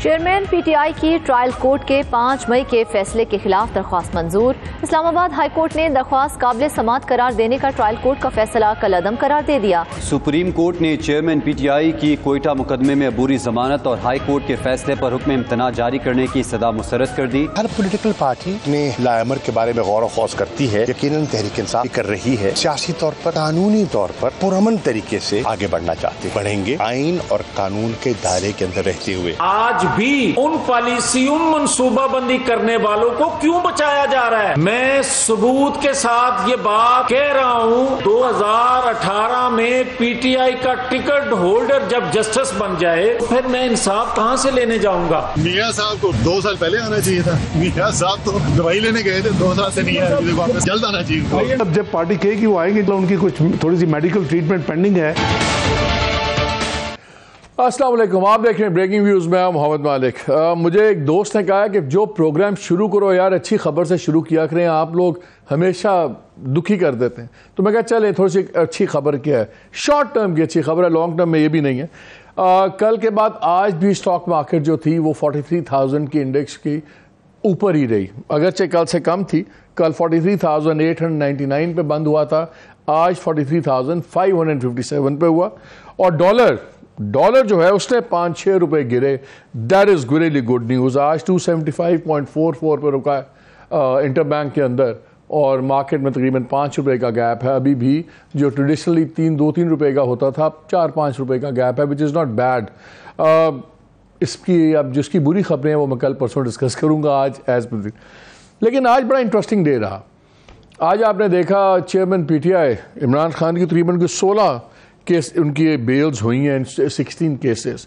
Chairman PTI की trial court के 5 मई के फैसले के खिलाफ दरख्वास्त मंजूर। इस्लामाबाद हाई कोर्ट ने दरख्वास्त काबिल समात करार देने का ट्रायल कोर्ट का फैसला कलअदम करार दे दिया। सुप्रीम कोर्ट ने चेयरमैन पीटीआई की कोयटा मुकदमे में अबूरी जमानत और हाई कोर्ट के फैसले पर हुक्म इम्तना जारी करने की सदा मुस्तरद कर दी। हर पॉलिटिकल पार्टी ने लाअमर के बारे में गौर व खौज करती है। यकीनन तहरीक इंसाफ कर रही है, सियासी तौर पर कानूनी तौर पर पुरअमन तरीके से आगे बढ़ना चाहते, बढ़ेंगे आइन और कानून के दायरे के अंदर रहते हुए। आज भी उन पॉलिसियों मनसूबाबंदी करने वालों को क्यों बचाया जा रहा है? मैं सबूत के साथ ये बात कह रहा हूँ, 2018 में पीटीआई का टिकट होल्डर जब जस्टिस बन जाए फिर मैं इंसाफ कहाँ से लेने जाऊंगा? मियां साहब को 2 साल पहले आना चाहिए था। मियां साहब तो दवाई लेने गए थे, 2 साल से नहीं आए, वापस जल्द आना चाहिए। अब जब पार्टी कहेगी वो आएंगे तो उनकी कुछ थोड़ी सी मेडिकल ट्रीटमेंट पेंडिंग है। अस्सलाम वालेकुम, आप देख रहे हैं ब्रेकिंग व्यूज़ में मोहम्मद मालिक। मुझे एक दोस्त ने कहा कि जो प्रोग्राम शुरू करो यार अच्छी खबर से शुरू किया करें, आप लोग हमेशा दुखी कर देते हैं। तो मैं कहा चले थोड़ी सी अच्छी खबर क्या है, शॉर्ट टर्म की अच्छी खबर है, लॉन्ग टर्म में ये भी नहीं है। कल के बाद आज भी स्टॉक मार्केट जो थी वो 43,000 की इंडेक्स की ऊपर ही रही, अगरचे कल से कम थी। कल 43,899 पे बंद हुआ था, आज 43,557 पे हुआ। और डॉलर जो है उसने 5-6 रुपए गिरे, that is really good news. आज 275.44 पर रुका है इंटरबैंक के अंदर, और मार्केट में तकरीबन 5 रुपए का गैप है अभी भी, जो ट्रेडिशनली 2-3 रुपए का होता था, 4-5 रुपए का गैप है, विच इज़ नॉट बैड। इसकी अब जिसकी बुरी खबरें हैं वो मैं कल परसों डिस्कस करूँगा आज एज पर। लेकिन आज बड़ा इंटरेस्टिंग डे रहा। आज आपने देखा चेयरमैन पीटीआई इमरान खान की तकरीबन 16 केस उनकी बेल्स हुई हैं, 16 केसेस।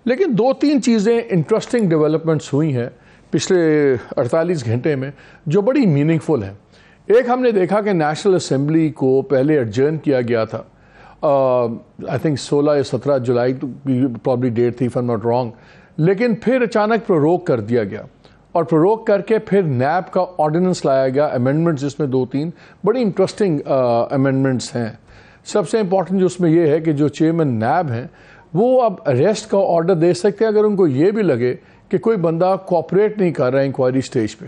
लेकिन 2-3 चीज़ें इंटरेस्टिंग डेवलपमेंट्स हुई हैं पिछले 48 घंटे में जो बड़ी मीनिंगफुल हैं। एक हमने देखा कि नेशनल असेंबली को पहले एडजर्न किया गया था, आई थिंक 16 या 17 जुलाई प्रॉब्ली डेट थी if I am not wrong, लेकिन फिर अचानक प्रोरोग कर दिया गया, और प्रोरोग करके फिर नैब का ऑर्डिनेंस लाया गया, अमेंडमेंट्स जिसमें 2-3 बड़ी इंटरेस्टिंग अमेंडमेंट्स हैं। सबसे इंपॉर्टेंट जो उसमें यह है कि जो चेयरमैन नैब हैं वो अब अरेस्ट का ऑर्डर दे सकते हैं अगर उनको ये भी लगे कि कोई बंदा कोऑपरेट नहीं कर रहा है इंक्वायरी स्टेज पे,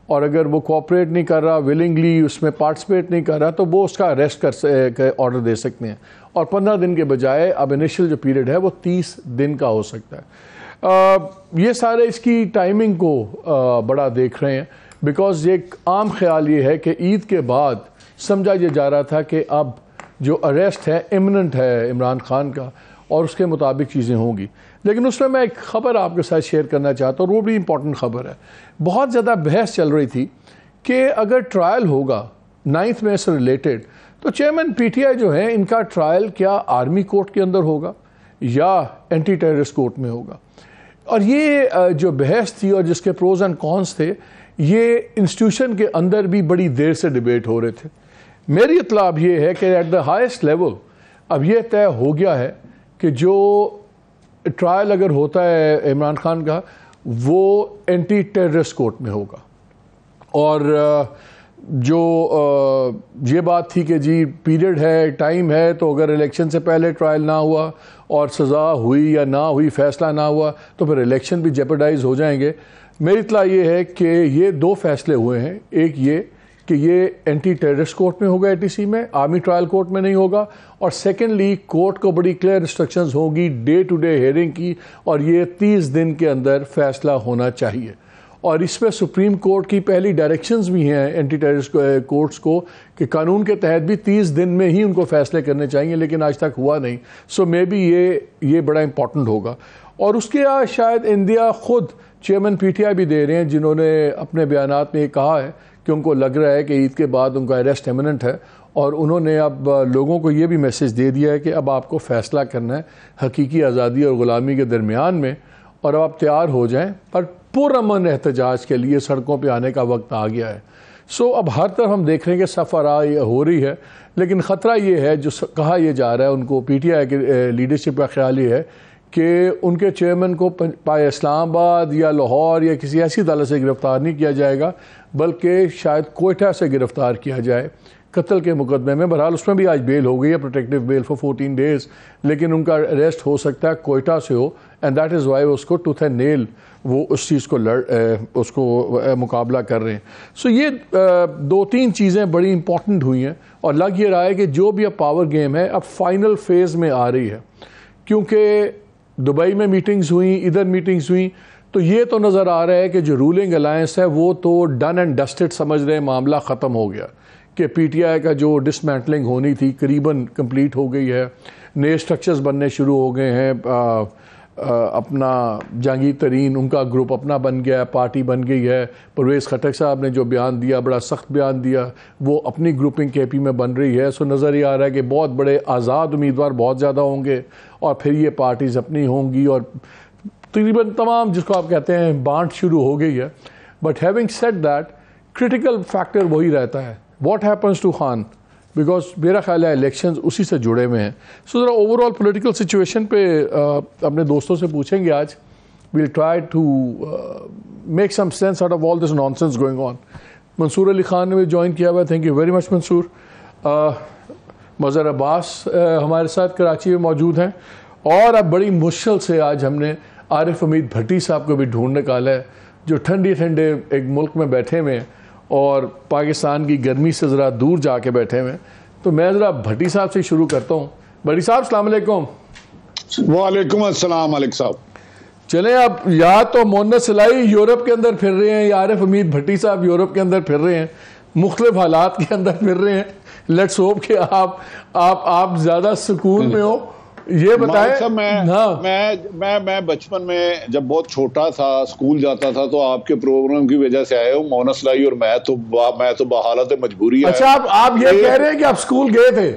और अगर वो कोऑपरेट नहीं कर रहा, विलिंगली उसमें पार्टिसिपेट नहीं कर रहा, तो वो उसका अरेस्ट कर ऑर्डर दे सकते हैं। और 15 दिन के बजाय अब इनिशियल जो पीरियड है वो 30 दिन का हो सकता है। ये सारे इसकी टाइमिंग को बड़ा देख रहे हैं, बिकॉज एक आम ख्याल ये है कि ईद के बाद समझा ये जा रहा था कि अब जो अरेस्ट है इमिनेंट है इमरान खान का, और उसके मुताबिक चीज़ें होंगी। लेकिन उसमें मैं एक ख़बर आपके साथ शेयर करना चाहता हूँ, वो भी इम्पॉर्टेंट ख़बर है। बहुत ज़्यादा बहस चल रही थी कि अगर ट्रायल होगा 9 मई से रिलेटेड, तो चेयरमैन पीटीआई जो है इनका ट्रायल क्या आर्मी कोर्ट के अंदर होगा या एंटी टेररिस्ट कोर्ट में होगा। और ये जो बहस थी और जिसके प्रोज एंड कॉन्स थे, ये इंस्टीट्यूशन के अंदर भी बड़ी देर से डिबेट हो रहे थे। मेरी इत्तला अब ये है कि एट द हाईएस्ट लेवल अब ये तय हो गया है कि जो ट्रायल अगर होता है इमरान खान का वो एंटी टेररिस्ट कोर्ट में होगा। और जो ये बात थी कि जी पीरियड है, टाइम है, तो अगर इलेक्शन से पहले ट्रायल ना हुआ और सज़ा हुई या ना हुई, फैसला ना हुआ, तो फिर इलेक्शन भी जेपरडाइज हो जाएंगे। मेरी इत्तला ये है कि ये 2 फैसले हुए हैं, एक ये कि ये एंटी टेररिस्ट कोर्ट में होगा एटीसी में, आर्मी ट्रायल कोर्ट में नहीं होगा, और सेकेंडली कोर्ट को बड़ी क्लियर इंस्ट्रक्शंस होगी डे टू डे हेयरिंग की, और ये 30 दिन के अंदर फैसला होना चाहिए। और इसमें सुप्रीम कोर्ट की पहली डायरेक्शंस भी हैं एंटी टेररिस्ट कोर्ट्स को कि कानून के तहत भी 30 दिन में ही उनको फैसले करने चाहिए, लेकिन आज तक हुआ नहीं। सो मे बी ये बड़ा इंपॉर्टेंट होगा। और उसके शायद इंडिया खुद चेयरमैन पीटीआई भी दे रहे हैं, जिन्होंने अपने बयानात में ये कहा है कि उनको लग रहा है कि ईद के बाद उनका अरेस्ट इमिनेंट है, और उन्होंने अब लोगों को ये भी मैसेज दे दिया है कि अब आपको फ़ैसला करना है हकीकी आज़ादी और ग़ुलामी के दरमियान में, और अब आप तैयार हो जाएं, पर पुरअमन एहतजाज के लिए सड़कों पे आने का वक्त आ गया है। सो अब हर तरफ हम देख रहे हैं कि सफ़र हो रही है, लेकिन ख़तरा ये है जो कहा यह जा रहा है, उनको पीटीआई के लीडरशिप का ख्याल ये है कि उनके चेयरमैन को पाए इस्लामाबाद या लाहौर या किसी ऐसी अदालत से गिरफ़्तार नहीं किया जाएगा, बल्कि शायद कोयटा से गिरफ़्तार किया जाए कत्ल के मुकदमे में। बहरहाल उसमें भी आज बेल हो गई है, प्रोटेक्टिव बेल फॉर 14 डेज़, लेकिन उनका अरेस्ट हो सकता है कोयटा से हो, एंड दैट इज़ वाई उसको टूथ एंड नेल वो उस चीज़ को उसको मुकाबला कर रहे हैं। सो ये 2-3 चीज़ें बड़ी इंपॉर्टेंट हुई हैं, और लग ये रहा है कि जो भी अब पावर गेम है अब फाइनल फेज़ में आ रही है, क्योंकि दुबई में मीटिंग्स हुई, इधर मीटिंग्स हुई, तो ये तो नज़र आ रहा है कि जो रूलिंग अलायंस है वो तो डन एंड डस्टेड समझ रहे हैं, मामला ख़त्म हो गया, कि PTI का जो डिसमेंटलिंग होनी थी करीबन कंप्लीट हो गई है, नए स्ट्रक्चर्स बनने शुरू हो गए हैं, अपना जहांगीर तरीन उनका ग्रुप अपना बन गया है, पार्टी बन गई है, परवेज़ खटक साहब ने जो बयान दिया, बड़ा सख्त बयान दिया, वो अपनी ग्रुपिंग KP में बन रही है। सो नज़र ये आ रहा है कि बहुत बड़े आज़ाद उम्मीदवार बहुत ज़्यादा होंगे, और फिर ये पार्टीज़ अपनी होंगी, और तकरीबन तमाम जिसको आप कहते हैं बांट शुरू हो गई है। But having said that, critical factor वही रहता है, what happens to Khan, because मेरा ख्याल है इलेक्शंस उसी से जुड़े हुए हैं। सो ज़रा ओवरऑल पॉलिटिकल सिचुएशन पे अपने दोस्तों से पूछेंगे आज। We'll try to make some sense out of all this nonsense going on. Mansoor Ali Khan ने भी ज्वाइन किया हुआ है, thank you very much Mansoor. Mazhar Abbas हमारे साथ कराची में मौजूद हैं, और अब बड़ी मुश्किल से आज हमने आरिफ हमीद भट्टी साहब को भी ढूंढ निकाला है, जो ठंडे ठंडे एक मुल्क में बैठे हुए हैं और पाकिस्तान की गर्मी से ज़रा दूर जाके बैठे हुए हैं। तो मैं ज़रा भट्टी साहब से शुरू करता हूँ। भट्टी साहब अस्सलाम वालेकुम। वालेकुम अस्सलाम मलिक साहब। चलें, आप या तो मोहम्मद सलाई यूरोप के अंदर फिर रहे हैं, या आरिफ हमीद भट्टी साहब यूरोप के अंदर फिर रहे हैं, मुख्तलिफ हालात के अंदर फिर रहे हैं। लेट्स होप कि आप ज़्यादा सुकून में हो। ये बताएं। मैं बचपन में जब बहुत छोटा था, स्कूल जाता था, तो आपके प्रोग्राम की वजह से आया हूँ, मोहन सलाई, और मैं तो बहालत मजबूरी। अच्छा, आप ये कह रहे हैं कि आप स्कूल गए थे?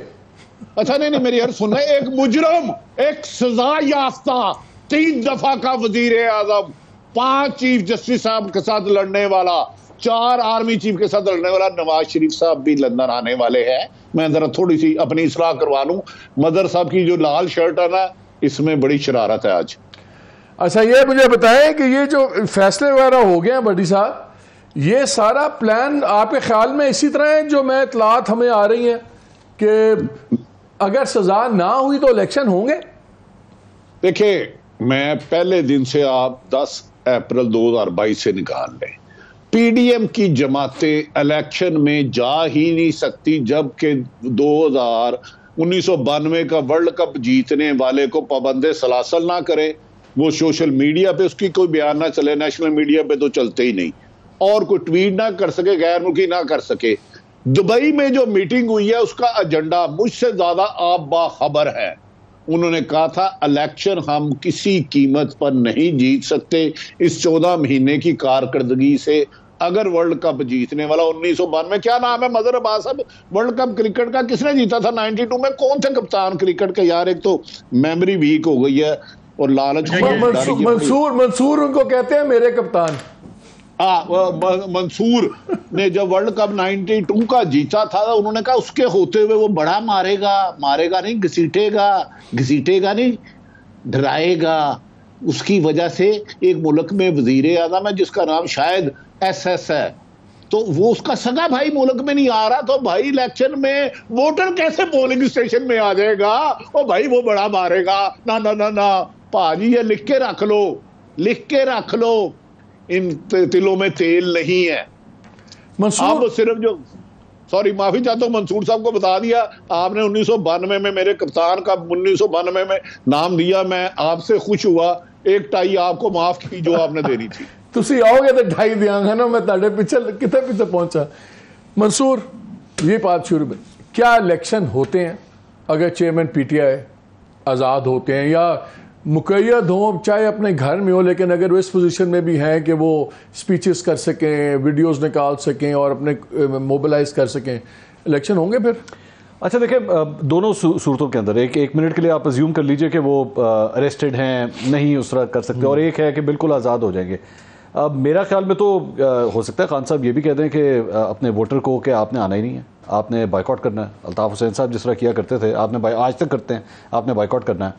अच्छा, नहीं मेरी हर सुनना। एक मुजरम, एक सजा याफ्ता, 3 दफा का वजीर आजम, 5 चीफ जस्टिस साहब के साथ लड़ने वाला, 4 आर्मी चीफ के साथ लड़ने वाला नवाज शरीफ साहब भी लंदन आने वाले हैं। मैं जरा थोड़ी सी अपनी इस्लाह करवा लूं। मदर साहब की जो लाल शर्ट है ना, इसमें बड़ी शरारत है आज। अच्छा, ये मुझे बताएं कि ये जो फैसले वगैरह हो गए हैं भट्टी साहब, ये सारा प्लान आपके ख्याल में इसी तरह है जो मैं इतलात हमें आ रही हैं कि अगर सजा ना हुई तो इलेक्शन होंगे? देखिए, मैं पहले दिन से आप 10 अप्रैल 2022 से निकाल लें, PDM की जमातें इलेक्शन में जा ही नहीं सकती, जबकि 1992 का वर्ल्ड कप जीतने वाले को पाबंदे सलासल ना करें, वो सोशल मीडिया पे उसकी कोई बयान ना चले, नेशनल मीडिया पे तो चलते ही नहीं, और कोई ट्वीट ना कर सके, गैर मुल्की ना कर सके। दुबई में जो मीटिंग हुई है उसका एजेंडा मुझसे ज्यादा आप बाखबर है। उन्होंने कहा था इलेक्शन हम किसी कीमत पर नहीं जीत सकते, इस 14 महीने की कारकर्दगी से अगर वर्ल्ड कप जीतने वाला 1992, क्या नाम है मजहर अब्बास साहब, वर्ल्ड कप क्रिकेट का किसने जीता था 92 में? कौन थे कप्तान क्रिकेट के? यार, एक तो मेमोरी वीक हो गई है और लालच। मंसूर उनको कहते हैं मेरे कप्तान। मंसूर ने जब वर्ल्ड कप 92 का जीता था, उन्होंने कहा उसके होते हुए वो बड़ा मारेगा नहीं, घसीटेगा नहीं, डराएगा। उसकी वजह से एक मुल्क में वजीर आज़म है जिसका नाम शायद SS है, तो वो उसका सगा भाई मुल्क में नहीं आ रहा, तो भाई इलेक्शन में वोटर कैसे पोलिंग स्टेशन में आ जाएगा? ओ भाई, वो बड़ा मारेगा ना ना ना ना। भाजी, ये लिख के रख लो, इन तिलों में तेल नहीं है। आप सिर्फ जो, सॉरी माफी चाहता हूं, मंसूर साहब को बता दिया आपने 1992 में मेरे कप्तान का 1992 में नाम दिया। मैं आपसे खुश हुआ, एक टाई आपको माफ की जो आपने देनी थी। तुसी आओगे तो ढाई दियांगा ना, मैं ताड़े कितने पीछे पहुंचा। मंसूर, ये बात शुरू में, क्या इलेक्शन होते हैं अगर चेयरमैन PTI आज़ाद होते हैं या मुकैयद हो, चाहे अपने घर में हो, लेकिन अगर वो इस पोजीशन में भी हैं कि वो स्पीचेस कर सकें, वीडियोस निकाल सकें और अपने मोबिलाइज कर सकें, इलेक्शन होंगे फिर? अच्छा, देखिए, दोनों सूरतों के अंदर एक मिनट के लिए आप अज्यूम कर लीजिए कि वो अरेस्टेड हैं, नहीं उस तरह कर सकते, और एक है कि बिल्कुल आज़ाद हो जाएंगे। अब मेरा ख्याल में तो हो सकता है खान साहब ये भी कह दें कि अपने वोटर को कि आपने आना ही नहीं है, आपने बाइकआउट करना है। अल्ताफ़ हुसैन साहब जिस तरह किया करते थे, आपने आज तक करते हैं, आपने बाइकआउट करना है।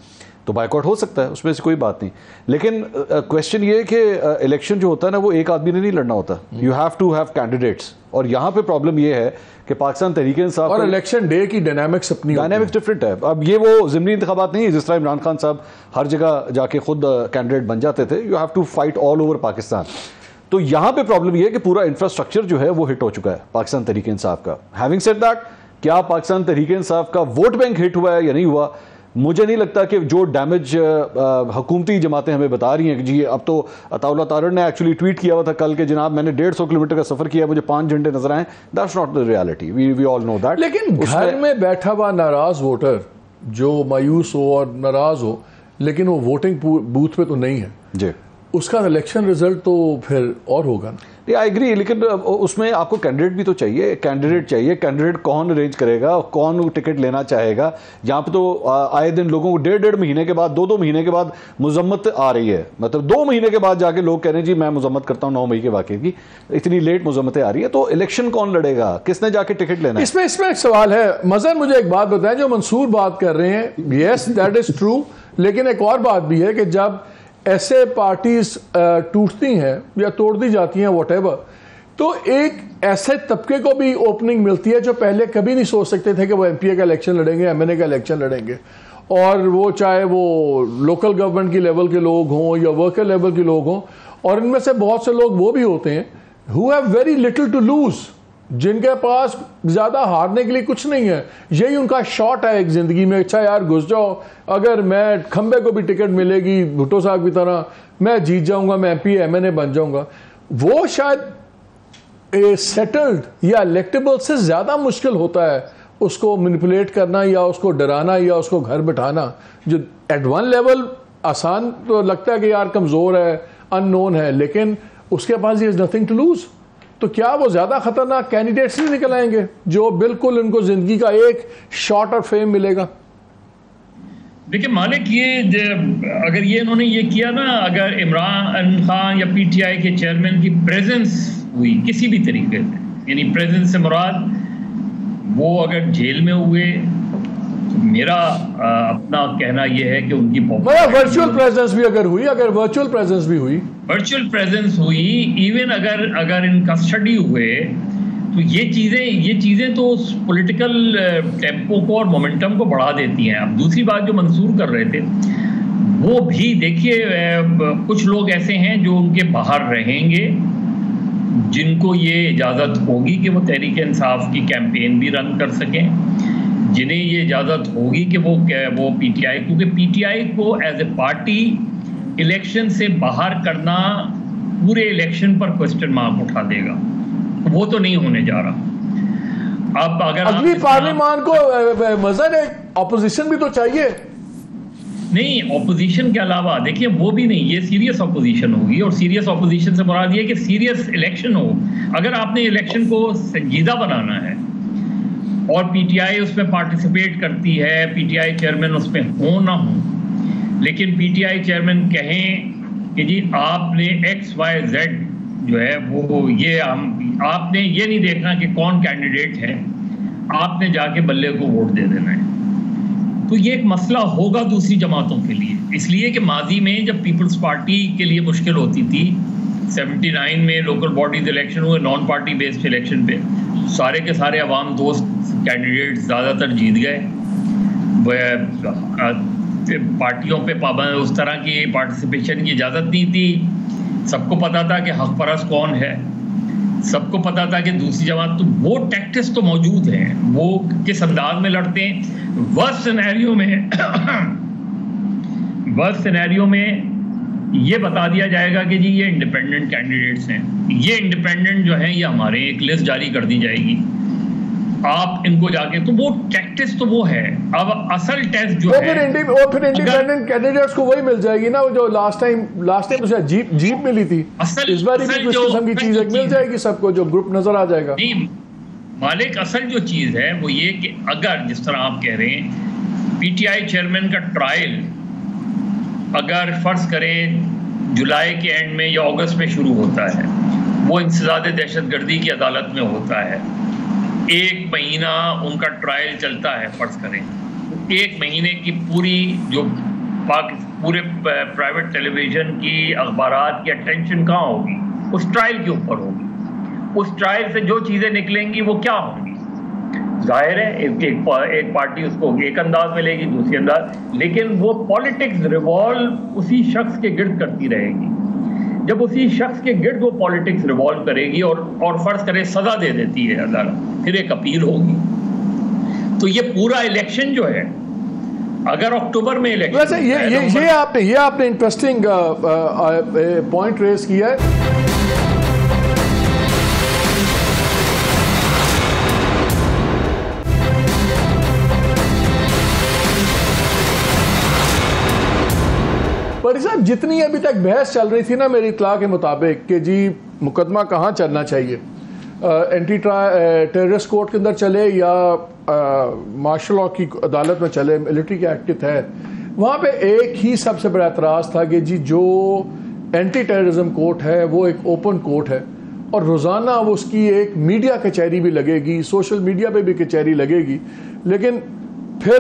तो बायकॉट हो सकता है, उसमें से कोई बात नहीं। लेकिन क्वेश्चन ये है कि इलेक्शन जो होता है ना वो एक आदमी ने नहीं लड़ना होता, you have to have candidates. और यहाँ पे प्रॉब्लम ये है कि पाकिस्तान तहरीक इंसाफ और इलेक्शन डे की डायनामिक्स अपनी डायनामिक्स डिफरेंट है। अब ये वो ज़िमनी इंतखाबात नहीं है जिस तरह इमरान खान साहब हर जगह जाके खुद कैंडिडेट बन जाते थे, you have to fight all over Pakistan. तो यहाँ पे प्रॉब्लम ये है कि पूरा इंफ्रास्ट्रक्चर जो है वो हिट हो चुका है पाकिस्तान तहरीक इंसाफ का। हैविंग सेड दैट, क्या पाकिस्तान तहरीक इंसाफ का वोट बैंक हिट हुआ है या नहीं हुआ, मुझे नहीं लगता कि जो डैमेज हुकूमती जमातें हमें बता रही हैं कि जी अब तो अताउल्लाह तारड़ ने एक्चुअली ट्वीट किया हुआ था कल के जनाब मैंने 150 किलोमीटर का सफर किया, मुझे 5 झंडे नजर आए, that's not the reality, we all know that. लेकिन घर में बैठा हुआ नाराज वोटर जो मायूस हो और नाराज हो लेकिन वो वोटिंग बूथ पे तो नहीं है जी, उसका इलेक्शन रिजल्ट तो फिर और होगा ना। आई एग्री, लेकिन उसमें आपको कैंडिडेट भी तो चाहिए, कैंडिडेट कौन अरेंज करेगा, कौन टिकट लेना चाहेगा। यहाँ पे तो आए दिन लोगों को 1.5 महीने के बाद 2 महीने के बाद मुजम्मत आ रही है, मतलब 2 महीने के बाद जाके लोग कह रहे हैं जी मैं मुजम्मत करता हूँ 9 मई के वाकई की, इतनी लेट मुजम्मतें आ रही है। तो इलेक्शन कौन लड़ेगा, किसने जाके टिकट लेना है? इसमें एक सवाल है मजहर, मुझे एक बात बताएं, जो मंसूर बात कर रहे हैं यस दैट इज ट्रू, लेकिन एक और बात भी है कि जब ऐसे पार्टीज टूटती हैं या तोड़ दी जाती हैं व्हाटएवर, तो एक ऐसे तबके को भी ओपनिंग मिलती है जो पहले कभी नहीं सोच सकते थे कि वो एमपीए का इलेक्शन लड़ेंगे, एमएनए का इलेक्शन लड़ेंगे, और वो चाहे वो लोकल गवर्नमेंट की लेवल के लोग हों या वर्कर लेवल के लोग हों, और इनमें से बहुत से लोग वो भी होते हैं who have very little to lose, जिनके पास ज्यादा हारने के लिए कुछ नहीं है, यही उनका शॉट है एक जिंदगी में, अच्छा यार घुस जाओ, अगर मैं खंबे को भी टिकट मिलेगी भुट्टो साहब की तरह मैं जीत जाऊंगा, मैं एमपी एमएनए बन जाऊंगा। वो शायद सेटल्ड या इलेक्टेबल से ज्यादा मुश्किल होता है उसको मैनिपुलेट करना या उसको डराना या उसको घर बिठाना। जो एट वन लेवल आसान तो लगता है कि यार कमजोर है, अननोन है, लेकिन उसके पास इज नथिंग टू लूज। तो क्या वो ज्यादा खतरनाक कैंडिडेट्स नहीं निकल आएंगे जो बिल्कुल इनको जिंदगी का एक शॉर्ट और फेम मिलेगा? देखिए मालिक, ये अगर ये इन्होंने ये किया ना, अगर इमरान खान या पीटीआई के चेयरमैन की प्रेजेंस हुई किसी भी तरीके से, यानी प्रेजेंस से मुराद वो अगर जेल में हुए, तो मेरा अपना कहना यह है कि उनकी वर्चुअल प्रेजेंस भी अगर हुई, वर्चुअल प्रेजेंस हुई, इवन अगर इन कस्टडी हुए, तो ये चीजें तो उस पॉलिटिकल टेम्पो को और मोमेंटम को बढ़ा देती हैं। अब दूसरी बात जो मंसूर कर रहे थे, वो भी देखिए कुछ लोग ऐसे हैं जो उनके बाहर रहेंगे, जिनको ये इजाज़त होगी कि वो तहरीक इंसाफ की कैंपेन भी रन कर सकें, जिन्हें ये इजाज़त होगी कि वो पीटीआई, क्योंकि पीटीआई को एज ए पार्टी इलेक्शन से बाहर करना पूरे इलेक्शन पर क्वेश्चन मार्क उठा देगा, वो तो नहीं होने जा रहा। अब अगर अगली पार्लियामान को मजहर एक ऑपोजिशन भी तो चाहिए। नहीं, ऑपोजिशन के अलावा देखिए वो भी नहीं, ये सीरियस ऑपोजिशन होगी, और सीरियस ऑपोजिशन से मुराद ये कि सीरियस इलेक्शन हो। अगर आपने इलेक्शन को संजीदा बनाना है और पीटीआई उसमें पार्टिसिपेट करती है, पीटीआई चेयरमैन उसमें हो ना हो, लेकिन पीटीआई चेयरमैन कहें कि जी आपने XYZ जो है वो ये आपने ये नहीं देखना कि कौन कैंडिडेट है, आपने जाके बल्ले को वोट दे देना है, तो ये एक मसला होगा दूसरी जमातों के लिए। इसलिए कि माजी में जब पीपल्स पार्टी के लिए मुश्किल होती थी, 79 में लोकल बॉडीज इलेक्शन हुए नॉन पार्टी बेस्ड इलेक्शन पे, सारे के सारे अवाम दोस्त कैंडिडेट ज़्यादातर जीत गए। पार्टियों पे पाबंद, उस तरह की पार्टिसिपेशन की इजाज़त नहीं थी। सबको पता था कि हक परस्त कौन है, सबको पता था कि दूसरी जमात, तो वो टैक्टिक्स तो मौजूद हैं, वो किस अंदाज में लड़ते हैं। वर्स्ट सिनेरियो में ये बता दिया जाएगा कि जी ये इंडिपेंडेंट कैंडिडेट्स हैं, ये इंडिपेंडेंट जो हैं ये हमारे, एक लिस्ट जारी कर दी जाएगी, आप इनको जाके, तो वो टैक्टिक्स तो वो है। अब असल टेस्ट जो है फिर इंडिपेंडेंट कैंडिडेट्स को वही मिल जाएगी ना, जो लास्ट टाइम तो जीप मिली थी, इस बार भी कुछ किस्म की चीज मिल जाएगी सबको, जो ग्रुप नजर आ जाएगा। नहीं मालिक, असल जो चीज है वो ये कि अगर जिस तरह आप कह रहे हैं पीटीआई चेयरमैन का ट्रायल अगर फर्ज करें जुलाई के एंड में या अगस्त में शुरू होता है, वो इंसदाद दहशतगर्दी की अदालत में होता है, 1 महीना उनका ट्रायल चलता है, फर्ज करें 1 महीने की पूरी जो पूरे प्राइवेट टेलीविजन की, अखबारात की अटेंशन कहाँ होगी? उस ट्रायल के ऊपर होगी। उस ट्रायल से जो चीज़ें निकलेंगी वो क्या होंगी? जाहिर है एक पार्टी उसको एक अंदाज में लेगी, दूसरी अंदाज, लेकिन वो पॉलिटिक्स रिवॉल्व उसी शख्स के गिर्द करती रहेगी। जब उसी शख्स के गिर्द वो पॉलिटिक्स रिवॉल्व करेगी और फर्ज करे सजा दे देती है अदालत, फिर एक अपील होगी। तो ये पूरा इलेक्शन जो है, अगर अक्टूबर में इलेक्शन, वैसे ये आपने इंटरेस्टिंग पॉइंट रेज किया है। बड़ी साहब, जितनी अभी तक बहस चल रही थी ना मेरी इत्तला के मुताबिक कि जी मुकदमा कहाँ चलना चाहिए, एंटी टेररिस्ट कोर्ट के अंदर चले या मार्शल लॉ की अदालत में चले, मिलिट्री के एक्ट के तहत, वहाँ पे एक ही सबसे बड़ा एतराज़ था कि जी जो एंटी टेररिज्म कोर्ट है वो एक ओपन कोर्ट है और रोज़ाना वो उसकी एक मीडिया कचहरी भी लगेगी, सोशल मीडिया पे भी कचहरी लगेगी। लेकिन फिर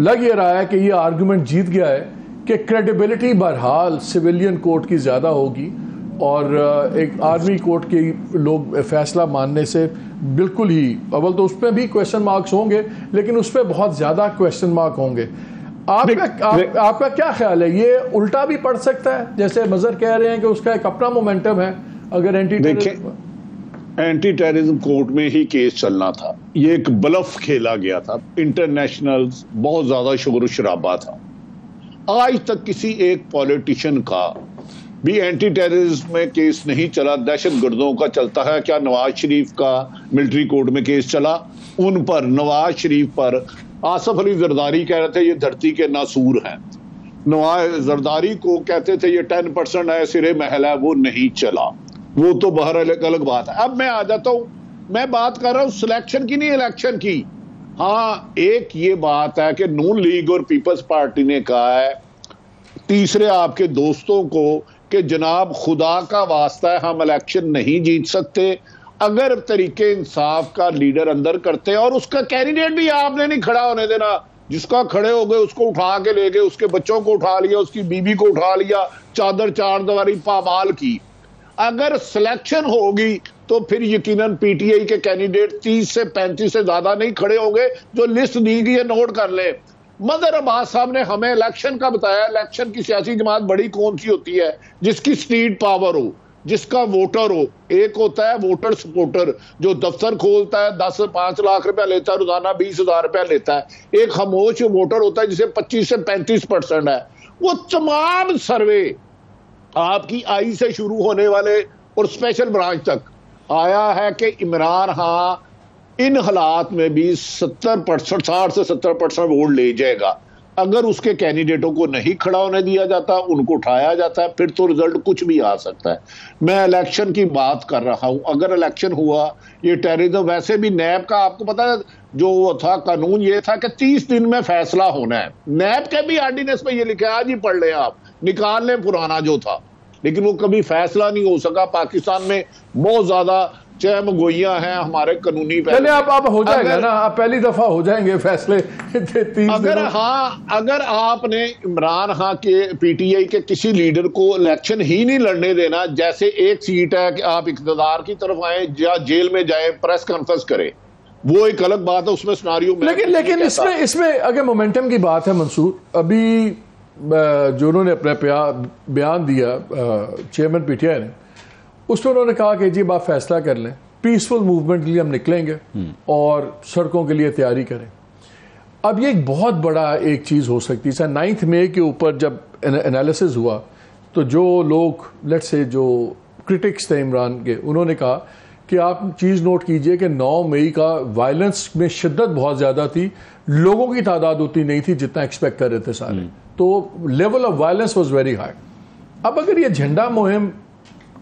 लग ये रहा है कि ये आर्गूमेंट जीत गया है कि क्रेडिबिलिटी बहरहाल सिविलियन कोर्ट की ज़्यादा होगी और एक आर्मी कोर्ट के लोग फैसला मानने से बिल्कुल ही, अव्वल तो उस पर भी क्वेश्चन मार्क्स होंगे लेकिन उस पर बहुत ज़्यादा क्वेश्चन मार्क होंगे। आपका क्या ख्याल है, ये उल्टा भी पड़ सकता है? जैसे मजहर कह रहे हैं कि उसका एक अपना मोमेंटम है, अगर एंटी टेररिज्म कोर्ट में ही केस चलना था, ये एक ब्लफ खेला गया था, इंटरनेशनल बहुत ज़्यादा शोर शराबा था। आज तक किसी एक पॉलिटिशियन का भी एंटी टेररिज्म में केस नहीं चला। दहशत गर्दों का चलता है, क्या नवाज शरीफ का मिलिट्री कोर्ट में केस चला? उन पर, नवाज शरीफ पर आसफ अली जरदारी कह रहे थे ये धरती के नासूर हैं, नवाज जरदारी को कहते थे ये 10% है, सिरे महल है, वो नहीं चला। वो तो बाहर अलग बात है। अब मैं आ जाता हूं, मैं बात कर रहा हूं सिलेक्शन की, नहीं इलेक्शन की। हाँ, एक ये बात है कि नून लीग और पीपल्स पार्टी ने कहा है तीसरे आपके दोस्तों को कि जनाब खुदा का वास्ता है हम इलेक्शन नहीं जीत सकते अगर तरीके इंसाफ का लीडर अंदर करते हैं, और उसका कैंडिडेट भी आपने नहीं खड़ा होने देना। जिसका खड़े हो गए उसको उठा के ले गए, उसके बच्चों को उठा लिया, उसकी बीवी को उठा लिया, चादर चार दीवारी पामाल की। अगर सिलेक्शन होगी तो फिर यकीनन पीटीआई के कैंडिडेट 30 से 35 से ज्यादा नहीं खड़े होंगे। जो लिस्ट दी गई है नोट कर ले। मदर अब्बास साहब ने हमें इलेक्शन का बताया, इलेक्शन की सियासी जमात बड़ी कौन सी होती है? जिसकी स्ट्रीट पावर हो, जिसका वोटर हो। एक होता है वोटर सपोर्टर जो दफ्तर खोलता है, 10 से 5 लाख रुपया लेता है रोजाना, 20,000 रुपया लेता है। एक खामोश वोटर होता है जिसे 25 से 35% है। वो तमाम सर्वे आपकी आई से शुरू होने वाले और स्पेशल ब्रांच तक आया है कि इमरान खान इन हालात में भी 60% से 70% वोट ले जाएगा। अगर उसके कैंडिडेटों को नहीं खड़ा होने दिया जाता, उनको उठाया जाता है, फिर तो रिजल्ट कुछ भी आ सकता है। मैं इलेक्शन की बात कर रहा हूं। अगर इलेक्शन हुआ, ये टेररिज्म वैसे भी नैब का आपको पता है जो था कानून, ये था कि 30 दिन में फैसला होना है। नैब के भी ऑर्डिनेंस में ये लिखा है, आज ही पढ़ लें आप, निकाल लें पुराना जो था, लेकिन वो कभी फैसला नहीं हो सका। पाकिस्तान में बहुत ज्यादा चहमगोइयां हैं हमारे कानूनी पहले आप हो जाएगा ना, आप पहली दफा हो जाएंगे फैसले। अगर आपने इमरान खान के पीटीआई के किसी लीडर को इलेक्शन ही नहीं लड़ने देना, जैसे एक सीट है कि आप इक़्तिदार की तरफ आए या जेल में जाए, प्रेस कॉन्फ्रेंस करें, वो एक अलग बात है, उसमें सिनारियो में। लेकिन इसमें अगर मोमेंटम की बात है मंसूर, अभी जो उन्होंने अपना बयान दिया चेयरमैन पीटीआई ने, उसमें उन्होंने कहा कि जी आप फैसला कर लें, पीसफुल मूवमेंट के लिए हम निकलेंगे और सड़कों के लिए तैयारी करें। अब ये एक बहुत बड़ा एक चीज़ हो सकती है। 9 मई के ऊपर जब एनालिसिस हुआ तो जो लोग लेट्स से जो क्रिटिक्स थे इमरान के, उन्होंने कहा कि आप चीज़ नोट कीजिए कि 9 मई का वायलेंस में शिद्दत बहुत ज़्यादा थी, लोगों की तादाद उतनी नहीं थी जितना एक्सपेक्ट कर रहे थे सारे, तो level of violence was very high. अब अगर ये झंडा मुहिम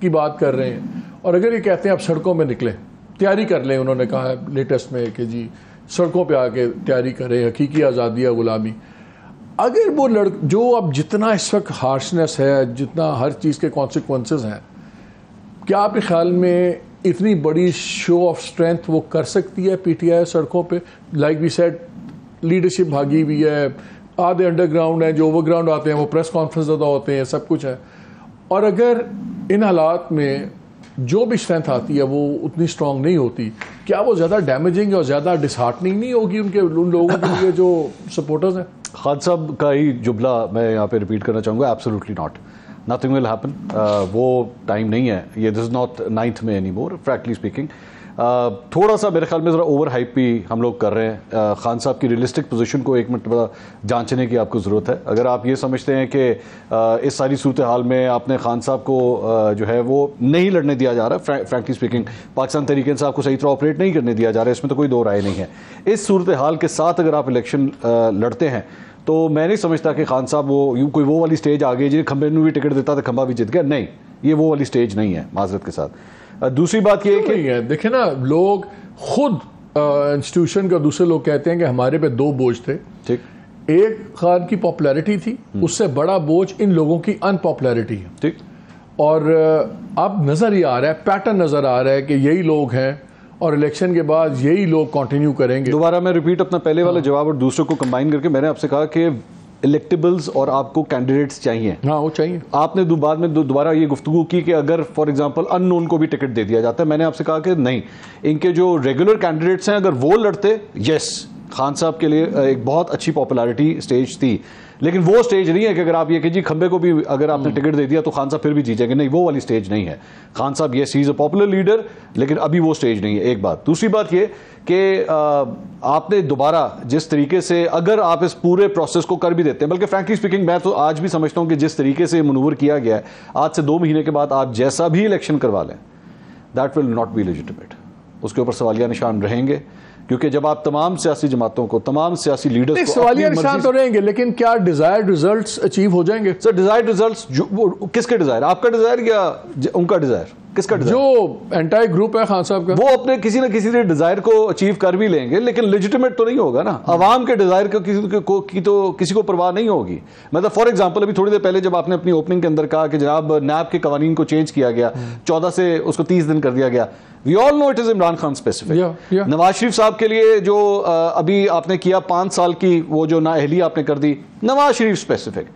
की बात कर रहे हैं और अगर ये कहते हैं आप सड़कों में निकलें, तैयारी कर लें, उन्होंने कहा है लेटेस्ट में कि जी सड़कों पे आके तैयारी करें, हकीकी आज़ादी या गुलामी। अगर वो जो अब जितना इस वक्त हार्शनेस है, जितना हर चीज़ के कॉन्सिक्वेंसेस हैं, क्या आपके ख्याल में इतनी बड़ी शो ऑफ स्ट्रेंथ वो कर सकती है पीटीआई सड़कों पे? लाइक वी सेड, लीडरशिप भागी हुई है, आधे अंडरग्राउंड हैं, जो ओवरग्राउंड आते हैं वो प्रेस कॉन्फ्रेंस ज़्यादा होते हैं, सब कुछ है। और अगर इन हालात में जो भी स्ट्रेंथ आती है वो उतनी स्ट्रांग नहीं होती, क्या वो ज़्यादा डैमेजिंग और ज़्यादा डिसहार्टनिंग नहीं होगी उन लोगों के लिए जो सपोर्टर्स हैं? खान साहब का ही जुमला मैं यहाँ पे रिपीट करना चाहूँगा, absolutely not, nothing will happen. वो टाइम नहीं है, ये दिस इज़ नॉट 9th में एनी मोर, फ्रैंकली स्पीकिंग। थोड़ा सा मेरे ख्याल में ज़रा ओवर हाइप भी हम लोग कर रहे हैं। खान साहब की रियलिस्टिक पोजीशन को एक मिनट जांचने की आपको ज़रूरत है। अगर आप ये समझते हैं कि इस सारी सूरत हाल में आपने खान साहब को जो है वो नहीं लड़ने दिया जा रहा, फ्रैंकली स्पीकिंग पाकिस्तान तहरीक इंसाफ को सही तरह ऑपरेट नहीं करने दिया जा रहा है, इसमें तो कोई दो राय नहीं है। इस सूरत हाल के साथ अगर आप इलेक्शन लड़ते हैं तो मैं नहीं समझता कि खान साहब कोई वो वाली स्टेज आ गई जिन्हें खंबे में भी टिकट देता था खंबा भी जीत गया, नहीं, ये वो वाली स्टेज नहीं है माजरत के साथ। दूसरी बात ये कि देखे ना, लोग खुद इंस्टीट्यूशन का दूसरे लोग कहते हैं कि हमारे पे दो बोझ थे, ठीक, एक खान की पॉपुलैरिटी थी, उससे बड़ा बोझ इन लोगों की अनपॉपुलैरिटी है, ठीक। और अब नजर ही आ रहा है, पैटर्न नजर आ रहा है कि यही लोग हैं और इलेक्शन के बाद यही लोग कंटिन्यू करेंगे। दोबारा मैं रिपीट अपना पहले वाला जवाब और दूसरे को कंबाइन करके, मैंने आपसे कहा कि इलेक्टेबल्स और आपको कैंडिडेट्स चाहिए। हाँ, वो चाहिए। आपने बाद में दोबारा ये गुफ्तगू की कि अगर फॉर एग्जांपल अननोन को भी टिकट दे दिया जाता है, मैंने आपसे कहा कि नहीं, इनके जो रेगुलर कैंडिडेट्स हैं अगर वो लड़ते, यस, खान साहब के लिए एक बहुत अच्छी पॉपुलैरिटी स्टेज थी, लेकिन वो स्टेज नहीं है कि अगर आप ये कि जी खंबे को भी अगर आपने टिकट दे दिया तो खान साहब फिर भी जीतेंगे, नहीं, वो वाली स्टेज नहीं है। खान साहब yes, he is a popular leader, लेकिन अभी वो स्टेज नहीं है, एक बात। दूसरी बात ये कि आपने दोबारा जिस तरीके से अगर आप इस पूरे प्रोसेस को कर भी देते हैं, बल्कि फ्रैंकली स्पीकिंग मैं तो आज भी समझता हूं कि जिस तरीके से मनूवर किया गया है, आज से 2 महीने के बाद आप जैसा भी इलेक्शन करवा लें, that will not be legitimate, उसके ऊपर सवालिया निशान रहेंगे, क्योंकि जब आप तमाम सियासी जमातों को, तमाम सियासी लीडर्स को सवालिया निशान तो रहेंगे, लेकिन क्या डिजायर्ड रिजल्ट्स अचीव हो जाएंगे? सर, डिजायर्ड रिजल्ट्स किसके डिजायर, आपका डिजायर या उनका डिजायर? किसका डिजायर? जो एंटायर ग्रुप है खान साहब का, वो अपने किसी न किसी डिजायर को अचीव कर भी लेंगे, लेकिन लेजिटिमेट तो नहीं होगा ना। अवाम के डिजायर की तो किसी को परवाह नहीं होगी। मतलब फॉर एग्जांपल अभी थोड़ी देर पहले जब आपने अपनी ओपनिंग के अंदर कहा कि जनाब नैब के कवानीन को चेंज किया गया, 14 से उसको 30 दिन कर दिया गया, we all know it is Imran Khan specific. Nawaz Sharif साहब के लिए जो अभी आपने किया 5 साल की वो जो नाअहली आपने कर दी, नवाज शरीफ स्पेसिफिक।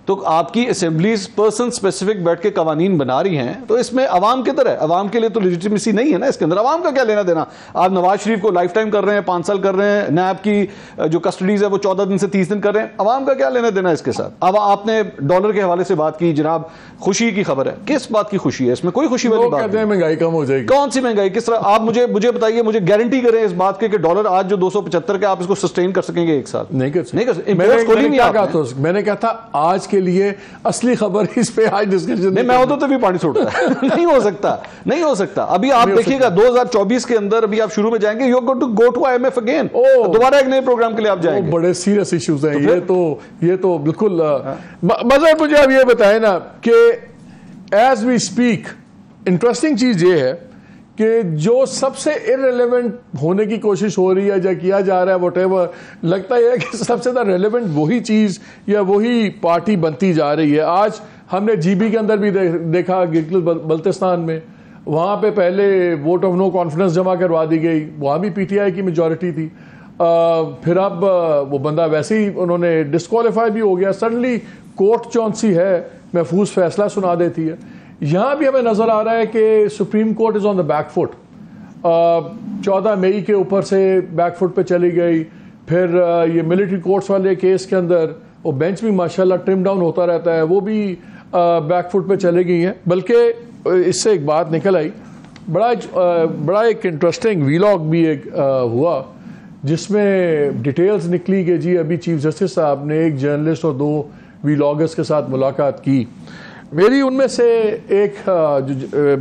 तो आपकी असेंबलीज पर्सन स्पेसिफिक बैठ के कवानीन बना रही हैं, तो इसमें अवाम किधर है? अवाम के लिए तो लेजिटिमेसी नहीं है ना इसके अंदर। अवाम का क्या लेना देना? आप नवाज शरीफ को लाइफ टाइम कर रहे हैं, 5 साल कर रहे हैं, नैब की जो कस्टडीज है वो 14 दिन से 30 दिन कर रहे हैं, अवाम का क्या लेना देना इसके साथ? अब आपने डॉलर के हवाले से बात की, जनाब खुशी की खबर है, किस बात की खुशी है? इसमें कोई खुशी वाली बात नहीं। महंगाई कम हो जाएगी। कौन सी महंगाई? किस तरह? आप मुझे बताइए, मुझे गारंटी करें इस बात के कि डॉलर आज जो 275 के, आप इसको सस्टेन कर सकेंगे एक साल? नहीं कर सकते। मैंने कहा था आज के लिए असली खबर इस पे आज डिस्कशन नहीं, मैं होता तो भी पानी छोड़ता है। नहीं हो सकता, नहीं हो सकता। अभी आप देखिएगा 2024 के अंदर अभी आप शुरू में जाएंगे, you are going to go to IMF again, दोबारा एक नए प्रोग्राम के लिए आप जाएंगे। बड़े सीरियस इश्यूज हैं ये तो बिल्कुल। मगर मुझे अब ये बताएं ना कि एज वी स्पीक, इंटरेस्टिंग चीज ये है कि जो सबसे इररिलेवेंट होने की कोशिश हो रही है या किया जा रहा है, व्हाटएवर, लगता है कि सबसे ज़्यादा रेलेवेंट वही चीज़ या वही पार्टी बनती जा रही है। आज हमने GB के अंदर भी देखा, गिलगित बल्तिस्तान में, वहाँ पे पहले वोट ऑफ नो कॉन्फिडेंस जमा करवा दी गई, वहाँ भी PTI की मेजॉरिटी थी। फिर अब वो बंदा वैसे ही उन्होंने डिस्क्वालीफाई भी हो गया। सडनली कोर्ट चौंसी है, महफूज फैसला सुना देती है। यहाँ भी हमें नज़र आ रहा है कि supreme court is on the back foot. 14 मई के ऊपर से बैक फुट पे चली गई। फिर ये मिलिट्री कोर्ट्स वाले केस के अंदर वो बेंच भी माशाल्लाह ट्रिम डाउन होता रहता है, वो भी बैक फुट पे चली गई हैं। बल्कि इससे एक बात निकल आई, बड़ा एक इंटरेस्टिंग वीलॉग भी एक हुआ, जिसमें डिटेल्स निकली कि जी अभी चीफ जस्टिस साहब ने एक जर्नलिस्ट और 2 वीलॉगर्स के साथ मुलाकात की। मेरी उनमें से एक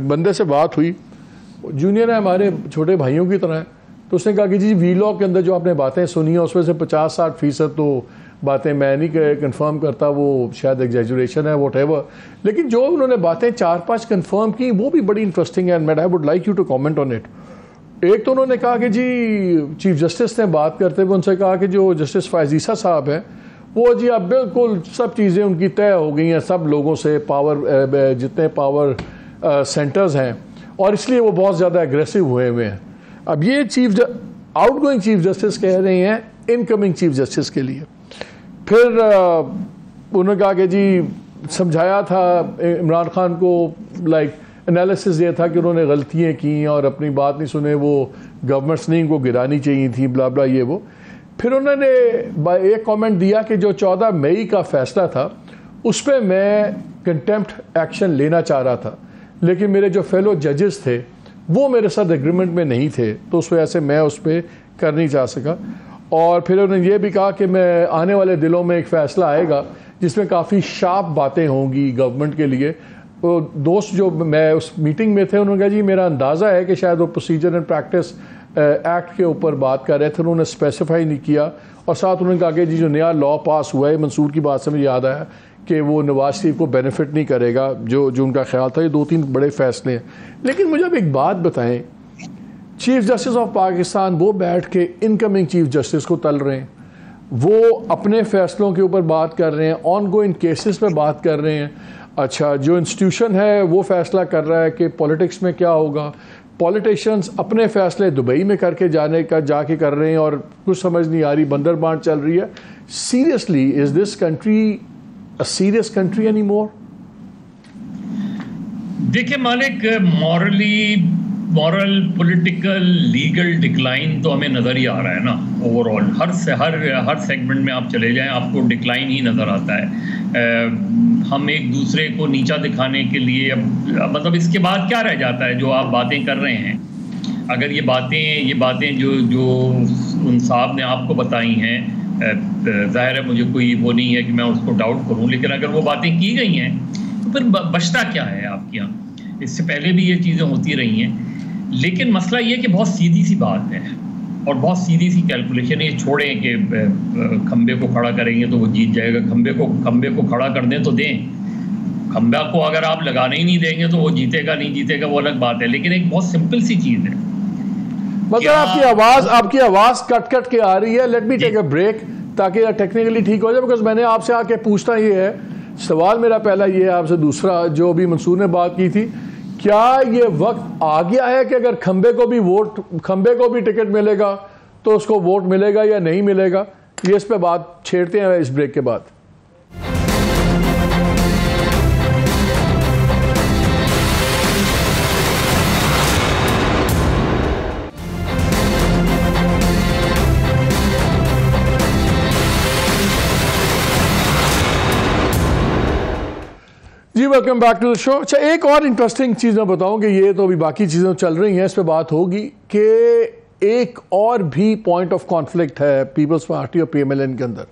बंदे से बात हुई, जूनियर है, हमारे छोटे भाइयों की तरह है। तो उसने कहा कि जी वीलॉग के अंदर जो आपने बातें सुनी हैं उसमें से 50-60% तो बातें मैं नहीं कंफर्म करता, वो शायद एग्जैजुरेशन है, व्हाटएवर, लेकिन जो उन्होंने बातें 4-5 कंफर्म की वो भी बड़ी इंटरेस्टिंग है and I would like you to comment on it. एक तो उन्होंने कहा कि जी चीफ जस्टिस ने बात करते हुए उनसे कहा कि जो जस्टिस फायजीसा साहब हैं वो जी अब बिल्कुल सब चीज़ें उनकी तय हो गई हैं सब लोगों से, पावर जितने पावर सेंटर्स हैं, और इसलिए वो बहुत ज़्यादा एग्रेसिव हुए हैं। अब ये आउटगोइंग चीफ जस्टिस कह रहे हैं इनकमिंग चीफ जस्टिस के लिए। फिर उन्होंने कहा कि जी समझाया था इमरान खान को, लाइक एनालिसिस ये था कि उन्होंने गलतियाँ की और अपनी बात नहीं सुने, वो गवर्नमेंट्स नहीं को गिरानी चाहिए थी, ब्ला ब्ला ये वो। फिर उन्होंने एक कमेंट दिया कि जो 14 मई का फैसला था उस पर मैं कंटेम्प्ट एक्शन लेना चाह रहा था, लेकिन मेरे जो फेलो जजेस थे वो मेरे साथ एग्रीमेंट में नहीं थे, तो उस वजह से मैं उस पर कर नहीं जा सका। और फिर उन्होंने ये भी कहा कि मैं आने वाले दिनों में एक फ़ैसला आएगा जिसमें काफ़ी शार्प बातें होंगी गवर्नमेंट के लिए। तो दोस्त जो मैं उस मीटिंग में थे उन्होंने कहा जी मेरा अंदाज़ा है कि शायद वो प्रोसीजर एंड प्रैक्टिस एक्ट के ऊपर बात कर रहे थे, उन्होंने स्पेसिफाई नहीं किया। और साथ उन्होंने कहा कि जी जो नया लॉ पास हुआ है, मंसूर की बात से मुझे याद आया कि वो नवाज शरीफ को बेनिफिट नहीं करेगा, जो उनका ख्याल था। ये 2-3 बड़े फैसले हैं। लेकिन मुझे अब एक बात बताएं, चीफ जस्टिस ऑफ पाकिस्तान वो बैठ के इनकमिंग चीफ जस्टिस को तल रहे हैं, वो अपने फैसलों के ऊपर बात कर रहे हैं, ऑन गोइंग केसेस पे बात कर रहे हैं। अच्छा, जो इंस्टीट्यूशन है वो फैसला कर रहा है कि पॉलिटिक्स में क्या होगा। पॉलिटिशियंस अपने फैसले दुबई में करके जाके कर रहे हैं और कुछ समझ नहीं आ रही, बंदर बांट चल रही है। Seriously, is this country a serious country any more? देखिए मालिक, मॉरल पॉलिटिकल लीगल डिक्लाइन तो हमें नज़र ही आ रहा है ना। ओवरऑल हर सेगमेंट में आप चले जाएं आपको डिक्लाइन ही नज़र आता है। हम एक दूसरे को नीचा दिखाने के लिए अब मतलब इसके बाद क्या रह जाता है जो आप बातें कर रहे हैं? अगर ये बातें जो उन साहब ने आपको बताई हैं, ज़ाहिर है मुझे कोई वो नहीं है कि मैं उसको डाउट करूं, लेकिन अगर वो बातें की गई हैं तो फिर बचता क्या है आपके यहाँ? इससे पहले भी ये चीज़ें होती रही हैं। लेकिन मसला ये कि बहुत सीधी सी बात है और बहुत सीधी सी कैलकुलेशन है। ये छोड़ें कि खंबे को खड़ा करेंगे तो वो जीत जाएगा, खंबे को खड़ा कर दें तो दें, खंबा को अगर आप लगाने ही नहीं देंगे तो वो जीतेगा नहीं जीतेगा वो अलग बात है। लेकिन एक बहुत सिंपल सी चीज़ है, मतलब आपकी आवाज़ कट के आ रही है। Let me take a break ताकि टेक्निकली ठीक हो जाए, बिकॉज मैंने आपसे आके पूछना ये है, सवाल मेरा पहला ये है आपसे। दूसरा जो अभी मंसूर ने बात की थी, क्या ये वक्त आ गया है कि अगर खंबे को भी टिकट मिलेगा तो उसको वोट मिलेगा या नहीं मिलेगा? ये इस पे बात छेड़ते हैं इस ब्रेक के बाद। जी welcome back to the show. अच्छा, एक और इंटरेस्टिंग चीज़ मैं बताऊं कि ये तो अभी बाकी चीज़ें चल रही हैं, इस पर बात होगी कि एक और भी पॉइंट ऑफ कॉन्फ्लिक्ट है पीपल्स पार्टी और PMLN के अंदर,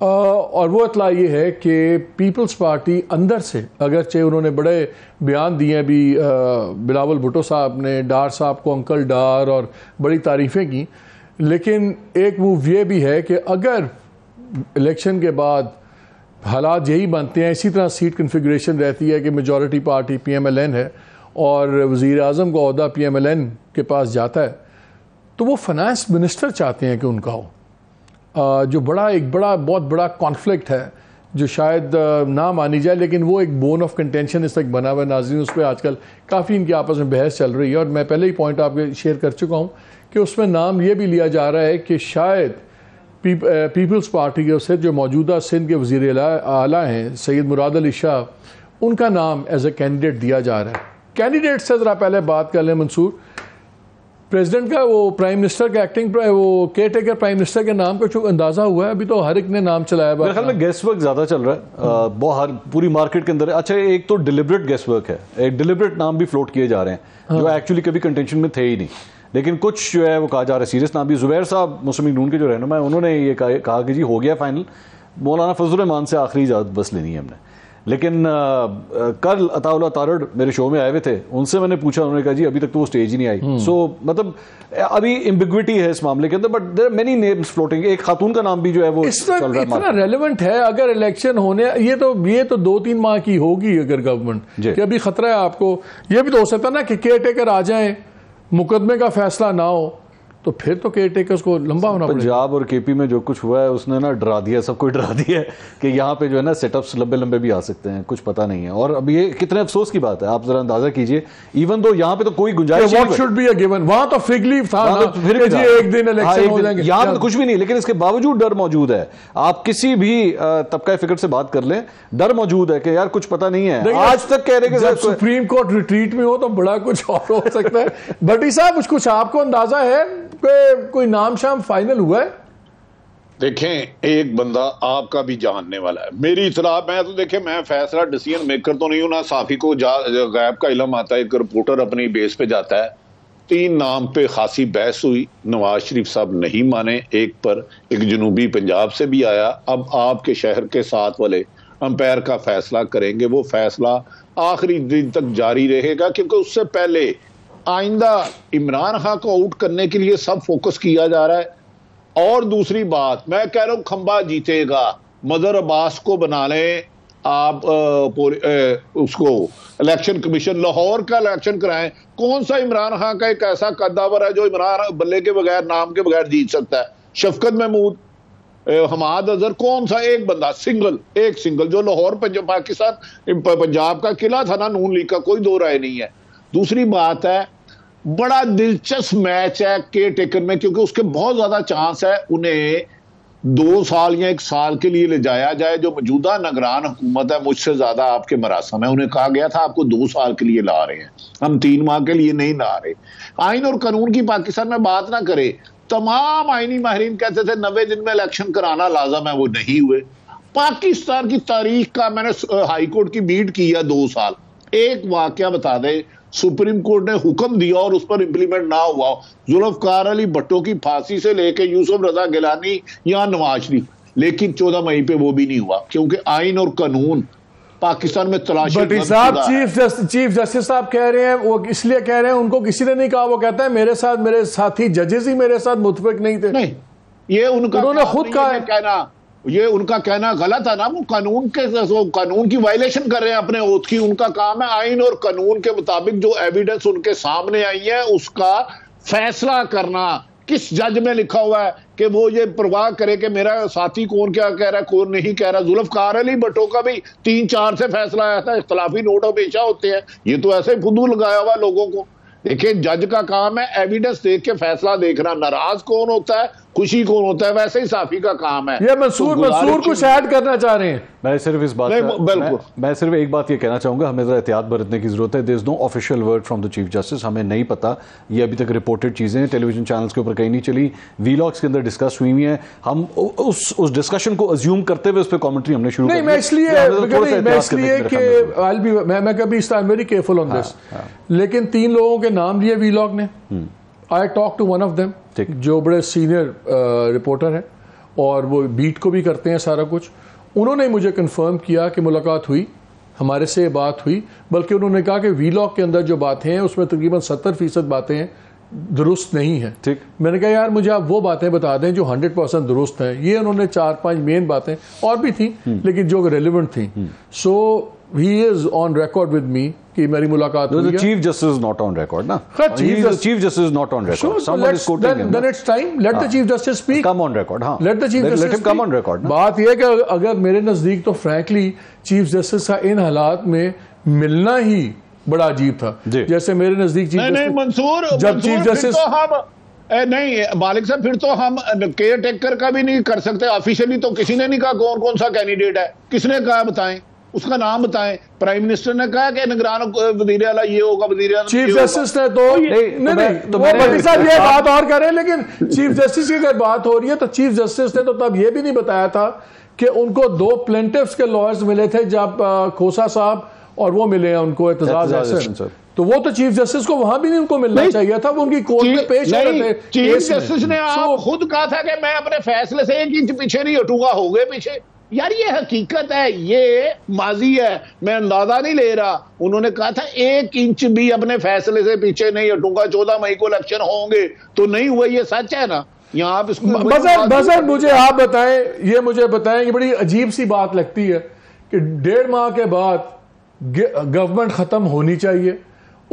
और वो इतला ये है कि पीपल्स पार्टी अंदर से, अगरचे उन्होंने बड़े बयान दिए हैं भी, बिलावल भुट्टो साहब ने डार साहब को अंकल डार और बड़ी तारीफ़ें की, लेकिन एक मूव ये भी है कि अगर इलेक्शन के बाद हालात यही बनते हैं, इसी तरह सीट कन्फिगरेशन रहती है कि मेजॉरिटी पार्टी PMLN है और वज़ीर आज़म का ओहदा PMLN के पास जाता है, तो वो फाइनेंस मिनिस्टर चाहते हैं कि उनका हो, जो बहुत बड़ा कॉन्फ्लिक्ट है जो शायद ना मानी जाए, लेकिन वो एक बोन ऑफ कंटेंशन इस तक बना हुआ है। नाज़रीन, उस पर आजकल काफ़ी इनकी आपस में बहस चल रही है और मैं पहले ही पॉइंट आपके शेयर कर चुका हूँ कि उसमें नाम ये भी लिया जा रहा है कि शायद पीपल्स पार्टी के से जो मौजूदा सिंध के वज़ीर आला हैं सैयद मुराद अली शाह, उनका नाम एज ए कैंडिडेट दिया जा रहा है। कैंडिडेट से ज़रा पहले बात कर लें मंसूर, प्रेसिडेंट का, वो प्राइम मिनिस्टर का एक्टिंग, वो केयर टेकर प्राइम मिनिस्टर के नाम का जो अंदाज़ा हुआ है, अभी तो हर एक ने नाम चलाया। मेरे ख्याल में गेस वर्क ज़्यादा चल रहा है बहुत पूरी मार्केट के अंदर। अच्छा, एक तो डिलिबरेट गेस वर्क है, एक डिलिबरेट नाम भी फ्लोट किए जा रहे हैं जो एक्चुअली कभी कंटेंशन में थे ही नहीं, लेकिन कुछ जो है वो कहा जा रहा है सीरियस नाम भी। जुबैर साहब मुस्लिम लीग नून के जो रहनुमा है, उन्होंने ये कहा कि जी हो गया फाइनल, मौलाना फजल रहमान से आखिरी इजाज़त बस लेनी है हमने। लेकिन कल अताउल्लाह तारड़ मेरे शो में आए हुए थे, उनसे मैंने पूछा, उन्होंने कहा जी अभी तक तो वो स्टेज ही नहीं आई। सो मतलब अभी एम्बिग्विटी है इस मामले के अंदर, but there are many names floating. एक खातून का नाम भी जो है वो चल रहा है, इतना रेलेवेंट है। अगर इलेक्शन होने, ये तो 2-3 माह की होगी अगर गवर्नमेंट कि अभी खतरा है आपको, ये भी तो हो सकता है ना कि केयर टेकर आ जाए, मुकदमे का फैसला ना हो, तो फिर तो केयर टेकर्स को लंबा होना पड़ेगा। पंजाब और केपी में जो कुछ हुआ है उसने ना डरा दिया, सबको डरा दिया है कि यहाँ पे जो है ना सेटअप्स लंबे लंबे भी आ सकते हैं, कुछ पता नहीं है। और अब ये कितने अफसोस की बात है, आप जरा अंदाजा कीजिए, इवन तो यहाँ पे तो कोई गुंजाइश what should be a given, वहां तो फिग लीव था ना, फिर भी एक दिन इलेक्शन हो जाएंगे, यहाँ पे तो कुछ भी नहीं, लेकिन इसके बावजूद डर मौजूद है। आप किसी भी तबका फिक्र से बात कर लें, डर मौजूद है कि यार कुछ पता नहीं है। आज तक कह रहे कि सुप्रीम कोर्ट रिट्रीट में हो तो बड़ा कुछ और हो सकता है। भट्टी साहब कुछ आपको अंदाजा है कि कोई नाम शाम फाइनल हुआ है? देखें, एक बंदा आपका भी जानने वाला है, मेरी इतला, मैं तो देखें, मैं फैसला डिसीजन मेकर तो नहीं हूं ना, साफी को गैब का इल्म आता है, एक रिपोर्टर अपनी बेस पे जाता है। 3 नाम पे खासी बहस हुई, नवाज शरीफ साहब नहीं माने एक पर, एक जनूबी पंजाब से भी आया, अब आपके शहर के 7 वाले अंपायर का फैसला करेंगे। वो फैसला आखिरी दिन तक जारी रहेगा, क्योंकि उससे पहले आइंदा इमरान खान को आउट करने के लिए सब फोकस किया जा रहा है। और दूसरी बात, मैं कह रहा हूं खंबा जीतेगा, मदर अब्बास को बना लें आप, उसको इलेक्शन कमीशन, लाहौर का इलेक्शन कराएं। कौन सा इमरान खान का एक ऐसा कद्दावर है जो इमरान बल्ले के बगैर, नाम के बगैर जीत सकता है? शफकत महमूद, हमाद अजहर, कौन सा एक बंदा एक सिंगल जो लाहौर पाकिस्तान पंजाब का किला था ना नून लीग का, कोई दो राय नहीं है। दूसरी बात है, बड़ा दिलचस्प मैच है केयर टेकर में, क्योंकि उसके बहुत ज्यादा चांस है उन्हें 2 साल या 1 साल के लिए ले जाया जाए। जो मौजूदा निगरान हुकूमत है मुझसे ज्यादा आपके मरासम है, उन्हें कहा गया था आपको 2 साल के लिए ला रहे हैं, हम 3 माह के लिए नहीं ला रहे। आइन और कानून की पाकिस्तान में बात ना करे, तमाम आईनी माहिरीन कहते थे 90 दिन में इलेक्शन कराना लाजम है, वो नहीं हुए। पाकिस्तान की तारीख का मैंने हाई कोर्ट की बीट की है 2 साल, एक वाकया बता दे सुप्रीम कोर्ट ने हुक्म दिया और उस पर इंप्लीमेंट ना हुआ, जुल्फकार अली भट्टो की फांसी से लेके यूसुफ रजा गिलानी या नवाज शरीफ, लेकिन 14 मई पे वो भी नहीं हुआ, क्योंकि आइन और कानून पाकिस्तान में तलाशी। चीफ जस्टिस साहब कह रहे हैं, वो इसलिए कह रहे हैं, उनको किसी ने नहीं कहा, वो कहता है मेरे साथी जजेस ही मेरे साथ मुतफिक नहीं थे। नहीं, ये उन्होंने खुद कहा कहना, ये उनका कहना गलत है ना, वो कानून की वायलेशन कर रहे हैं अपने ओथ की। उनका काम है आइन और कानून के मुताबिक जो एविडेंस उनके सामने आई है उसका फैसला करना। किस जज में लिखा हुआ है कि वो ये परवाह करे कि मेरा साथी कौन क्या कह रहा है, कौन नहीं कह रहा? जुल्फकार अली भट्टो का भी 3-4 से फैसला आया था, इख्तलाफी नोट हमेशा होते हैं, ये तो ऐसे फुदू लगाया हुआ लोगों को। देखिए, जज का काम है एविडेंस देख के फैसला देखना, नाराज कौन होता है, खुशी कौन होता है, वैसे ही साफी का काम है। ये मंसूर कुछ ऐड करना चाह रहे हैं? मैं सिर्फ इस बात मैं सिर्फ एक बात ये कहना चाहूंगा, हमें जरा एहतियात बरतने की जरूरत है। There is no official word from the chief justice, हमें नहीं पता, ये अभी तक रिपोर्टेड चीजें हैं, टेलीविजन चैनल्स के ऊपर कहीं नहीं चली, वीलॉग्स के अंदर डिस्कस हुई हुई हैं। हम उस डिस्कशन को अज्यूम करते हुए उस पर कमेंट्री हमने शुरू नहीं, मैं इसलिए कि मैं कभी वेरी केयरफुल ऑन दिस, लेकिन 3 लोगों के नाम लिए वीलॉग ने। I talk to one of them, जो बड़े सीनियर रिपोर्टर हैं और वो बीट को भी करते हैं सारा कुछ। उन्होंने मुझे कंफर्म किया कि मुलाकात हुई, हमारे से बात हुई, बल्कि उन्होंने कहा कि वीलॉग के अंदर जो बातें हैं उसमें तकरीबन 70% बातें दुरुस्त नहीं है। ठीक, मैंने कहा यार मुझे आप वो बातें बता दें जो 100% दुरुस्त हैं। ये उन्होंने 4-5 मेन बातें और भी थी लेकिन जो रेलिवेंट थी। So he is on record with me कि मेरी मुलाकात हुई है। Chief justice is not on record ना, chief justice is not on record, someone is quoting him, then it's time let the chief justice speak, come on record. हां, let the chief justice come on record. बात ये कि अगर मेरे नजदीक तो frankly chief justice का इन हालात में मिलना ही बड़ा अजीब था। जैसे मेरे नजदीक चीफ जस्टिस नहीं मंसूर, जब चीफ जस्टिस नहीं मालिक साहब, फिर तो हम केयर टेकर का भी नहीं कर सकते ऑफिशियली। तो किसी ने नहीं कहा कौन कौन सा कैंडिडेट है, किसने कहा बताएं, उसका नाम बताएं। प्राइम मिनिस्टर ने कहा कि निगरान वजीर आला ये होगा, वजीर आला चीफ जस्टिस ने तो नहीं, वो भट्टी साहब ये बात और करें, लेकिन चीफ जस्टिस की अगर बात हो रही है तो चीफ जस्टिस ने तो तब ये भी नहीं बताया था कि उनको 2 प्लेंटिफ्स के लॉयर्स मिले थे जब खोसा साहब और वो मिले हैं उनको एतजाज हसन, तो वो तो चीफ जस्टिस को वहां भी नहीं उनको मिलना चाहिए था, वो उनकी कोर्ट में पेश हो रहे थे। चीफ जस्टिस ने खुद कहा था कि मैं अपने फैसले से 1 इंच पीछे नहीं हटूंगा, हो गए पीछे। यार ये हकीकत है, ये माजी है, मैं अंदाजा नहीं ले रहा। उन्होंने कहा था 1 इंच भी अपने फैसले से पीछे नहीं हटूंगा, 14 मई को इलेक्शन होंगे, तो नहीं हुआ। ये सच है ना? यहाँ आप इसको बजर मुझे आप बताएं, ये मुझे बताएं, ये बड़ी अजीब सी बात लगती है कि 1.5 माह के बाद गवर्नमेंट खत्म होनी चाहिए,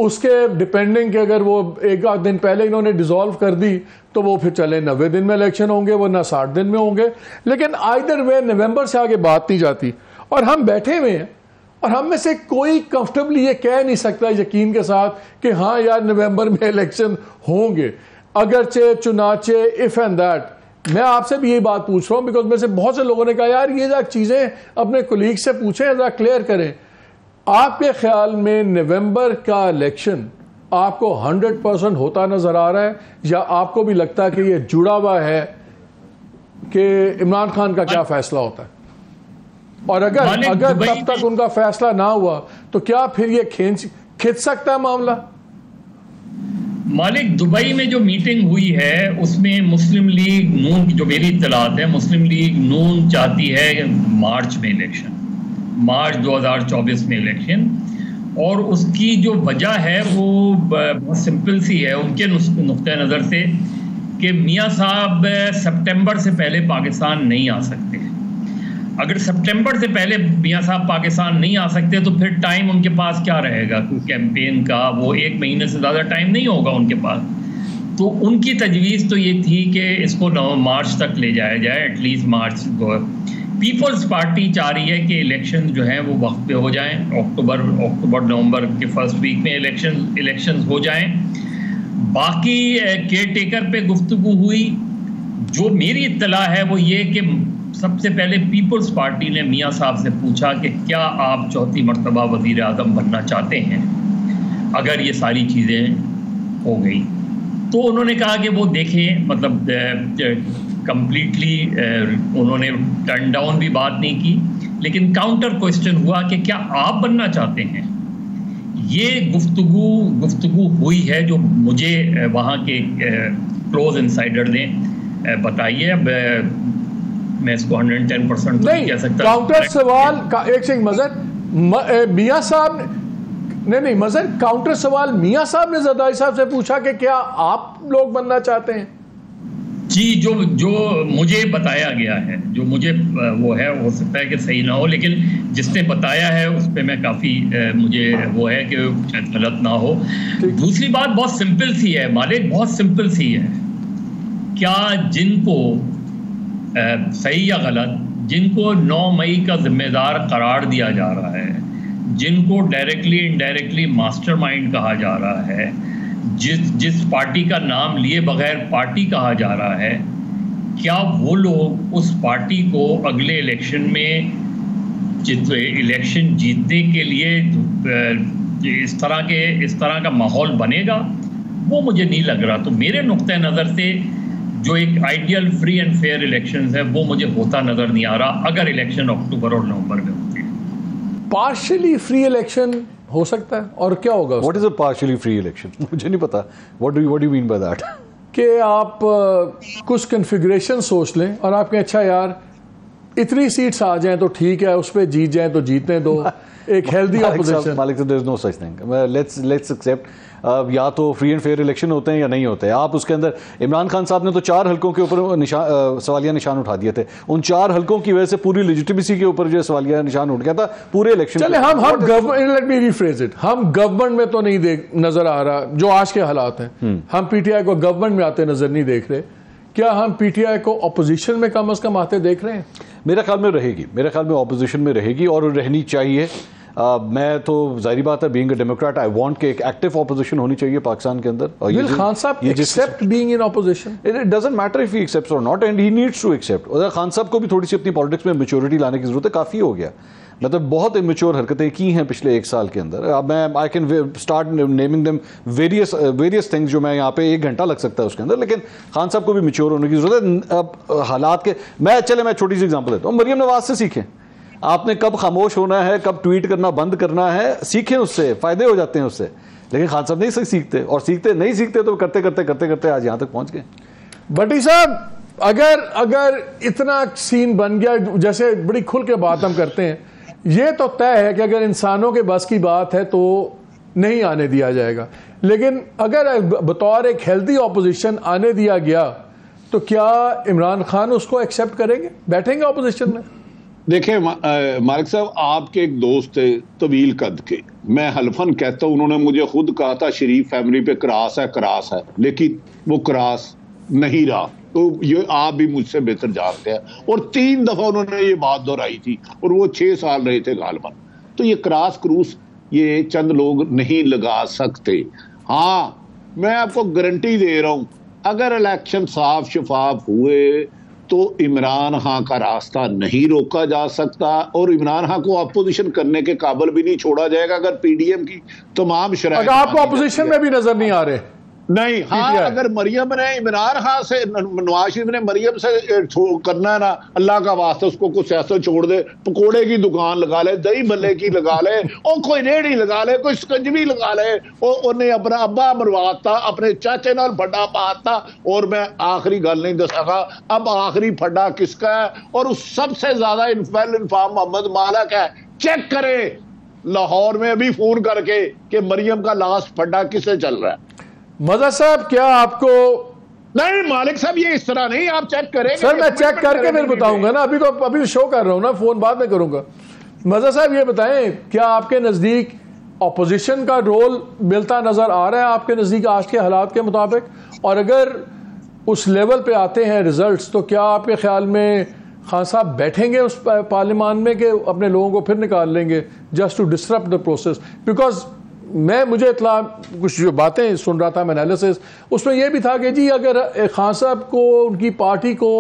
उसके डिपेंडिंग कि अगर वो एक आध दिन पहले इन्होंने डिसॉल्व कर दी तो वो फिर चले 90 दिन में इलेक्शन होंगे, वो ना 60 दिन में होंगे। लेकिन आइदर वे नवंबर से आगे बात नहीं जाती और हम बैठे हुए हैं और हम में से कोई कंफर्टेबली ये कह नहीं सकता यकीन के साथ कि हाँ यार नवंबर में इलेक्शन होंगे। अगरचे चुनाचे इफ एंड दैट, मैं आपसे भी यही बात पूछ रहा हूँ बिकॉज मेरे से बहुत से लोगों ने कहा यार ये जरा चीज़ें अपने कोलीग से पूछें, जरा क्लियर करें। आपके ख्याल में नवंबर का इलेक्शन आपको 100% होता नजर आ रहा है या आपको भी लगता है कि ये जुड़ा हुआ है कि इमरान खान का क्या फैसला होता है? और अगर तब तक उनका फैसला ना हुआ तो क्या फिर ये खिंच सकता है मामला? मालिक, दुबई में जो मीटिंग हुई है उसमें मुस्लिम लीग नून की, जो मेरी इत्तलात है, मुस्लिम लीग नून चाहती है मार्च में इलेक्शन, मार्च 2024 में इलेक्शन। और उसकी जो वजह है वो बहुत सिंपल सी है उनके नुक्ते नज़र से कि मियाँ साहब सितंबर से पहले पाकिस्तान नहीं आ सकते। अगर सितंबर से पहले मियाँ साहब पाकिस्तान नहीं आ सकते तो फिर टाइम उनके पास क्या रहेगा कैंपेन का? वो 1 महीने से ज़्यादा टाइम नहीं होगा उनके पास। तो उनकी तजवीज़ तो ये थी कि इसको मार्च तक ले जाया जाए, एटलीस्ट मार्च को। पीपल्स पार्टी चाह रही है कि इलेक्शन जो हैं वो वक्त पे हो जाएं, अक्टूबर नवंबर के फर्स्ट वीक में इलेक्शन हो जाएं। बाकी केयर टेकर पे गुफ्तगू हुई। जो मेरी इत्तला है वो ये कि सबसे पहले पीपल्स पार्टी ने मियाँ साहब से पूछा कि क्या आप चौथी मरतबा वज़ीर आज़म बनना चाहते हैं अगर ये सारी चीज़ें हो गई। तो उन्होंने कहा कि वो देखें, मतलब कंप्लीटली उन्होंने टर्न डाउन भी बात नहीं की, लेकिन काउंटर क्वेश्चन हुआ कि क्या आप बनना चाहते हैं। ये गुफ्तगू हुई है जो मुझे वहाँ के क्लोज इंसाइडर ने बताई है। अब मैं इसको 110% नहीं कह सकता। काउंटर सवाल का एक सेकंड मजर, मियाँ साहब नहीं मजर, काउंटर सवाल मियाँ साहब ने ज़रदारी साहब से पूछा कि क्या आप लोग बनना चाहते हैं? जी, जो मुझे बताया गया है, जो मुझे वो है, हो सकता है कि सही ना हो, लेकिन जिसने बताया है उस पर मैं काफ़ी मुझे वो है कि शायद गलत ना हो। दूसरी बात बहुत सिंपल सी है मालिक, बहुत सिंपल सी है। क्या जिनको सही या गलत, जिनको 9 मई का जिम्मेदार करार दिया जा रहा है, जिनको डायरेक्टली इनडायरेक्टली मास्टरमाइंड कहा जा रहा है, जिस पार्टी का नाम लिए बगैर पार्टी कहा जा रहा है, क्या वो लोग उस पार्टी को अगले इलेक्शन में इलेक्शन जीतने के लिए इस तरह का माहौल बनेगा? वो मुझे नहीं लग रहा। तो मेरे नुक्ते नज़र से जो एक ideal free and fair election है वो मुझे होता नज़र नहीं आ रहा अगर इलेक्शन अक्टूबर और नवंबर में होती है। पार्शियली फ्री इलेक्शन हो सकता है, और क्या होगा? What is a partially free election? मुझे नहीं पता। What do you mean by that? कि आप कुछ कन्फिग्रेशन सोच लें और आप कहें अच्छा यार इतनी सीट्स आ जाएं तो ठीक है, उस पर जीत जाएं तो जीतने दो, एक हेल्दी ऑपोजिशन। मालिक साहब, there is no such thing. Let's accept या तो फ्री एंड फेयर इलेक्शन होते हैं या नहीं होते हैं। आप उसके अंदर इमरान खान साहब ने तो 4 हलकों के ऊपर सवालिया निशान उठा दिए थे। उन 4 हलकों की वजह से पूरी लेजिटिमेसी के ऊपर जो सवालिया निशान उठ गया था पूरे इलेक्शन। चले हम government, let me rephrase it, हम गवर्नमेंट में तो नहीं नजर आ रहा जो आज के हालात हैं। हम पीटीआई को गवर्नमेंट में आते नजर नहीं देख रहे। क्या हम पीटीआई को अपोजिशन में कम से कम आते देख रहे हैं? मेरे ख्याल में रहेगी, मेरे ख्याल में अपोजिशन में रहेगी और रहनी चाहिए। मैं तो जाहिर बात है being a Democrat I want कि एक एक्टिव ऑपोजिशन होनी चाहिए पाकिस्तान के अंदर। और ये खान साहब accept being in opposition, it doesn't matter if he accepts or not and he needs to accept. और खान साहब को भी थोड़ी सी अपनी पॉलिटिक्स में मैच्योरिटी लाने की जरूरत है। काफ़ी हो गया, मतलब बहुत इमेच्योर हरकतें की हैं पिछले 1 साल के अंदर। अब मैं I can start naming them various things जो मैं यहाँ पे 1 घंटा लग सकता है उसके अंदर, लेकिन खान साहब को भी मैच्योर होने की जरूरत है। अब हालात के मैं छोटी सी एग्जाम्पल देता हूँ। मरियम नवाज से सीखें, आपने कब खामोश होना है, कब ट्वीट करना बंद करना है, सीखें, उससे फायदे हो जाते हैं उससे। लेकिन खान साहब नहीं सीखते, और नहीं सीखते तो करते करते आज यहाँ तक पहुँच गए। भट्टी साहब, अगर इतना सीन बन गया, जैसे बड़ी खुल के बात हम करते हैं, ये तो तय है कि अगर इंसानों के बस की बात है तो नहीं आने दिया जाएगा, लेकिन अगर बतौर एक हेल्दी ऑपोजिशन आने दिया गया तो क्या इमरान खान उसको एक्सेप्ट करेंगे, बैठेंगे ऑपोजिशन में? देखिए मालिक साहब, आपके एक दोस्त थे तवील कद के, मैं हल्फन कहता हूं, उन्होंने मुझे खुद कहा था शरीफ फैमिली पे क्रॉस है, लेकिन वो क्रॉस नहीं रहा। तो ये आप भी मुझसे बेहतर जानते हैं। और 3 दफा उन्होंने ये बात दोहराई थी और वो 6 साल रहे थे गालिबन। तो ये क्रॉस क्रूस ये चंद लोग नहीं लगा सकते। हाँ, मैं आपको गारंटी दे रहा हूं, अगर इलेक्शन साफ शफाफ हुए तो इमरान खान का रास्ता नहीं रोका जा सकता और इमरान खान को अपोजिशन करने के काबिल भी नहीं छोड़ा जाएगा अगर पीडीएम की तमाम शराइत। अगर आपको अपोजिशन में भी नजर नहीं आ रहे नहीं। हाँ, अगर मरियम ने इमरान खान से, नवाज शरीफ ने मरियम से करना है ना, अल्लाह का वास्ता उसको कुछ सियासत छोड़ दे, पकोड़े की दुकान लगा ले, दही भल्ले की लगा ले, और कोई रेहड़ी लगा ले, कोई स्कंजवी लगा ले। उन्हें अपना अब्बा मरवाता, अपने चाचे नाल फड्डा पाता। और मैं आखिरी गल नहीं दसागा, अब आखिरी फड्डा किसका है और उस सबसे ज्यादा इन्फॉर्म मोहम्मद मालक है। चेक करे लाहौर में अभी फोन करके कि मरियम का लास्ट फड्डा किससे चल रहा है। मजा साहब, क्या आपको नहीं मालिक साहब, ये इस तरह नहीं, आप चेक करेंगे। सर मैं चेक करके फिर बताऊंगा ना, अभी तो शो कर रहा हूं ना, फोन बाद में करूंगा। मजा साहब ये बताएं, क्या आपके नजदीक ऑपोजिशन का रोल मिलता नजर आ रहा है आपके नजदीक आज के हालात के मुताबिक? और अगर उस लेवल पे आते हैं रिजल्ट्स, तो क्या आपके ख्याल में खान साहब बैठेंगे उस पार्लियामान में कि अपने लोगों को फिर निकाल लेंगे just to disrupt the process? Because मुझे इतला कुछ जो बातें सुन रहा था मैं एनालिसिस, उसमें यह भी था कि जी अगर खान साहब को, उनकी पार्टी को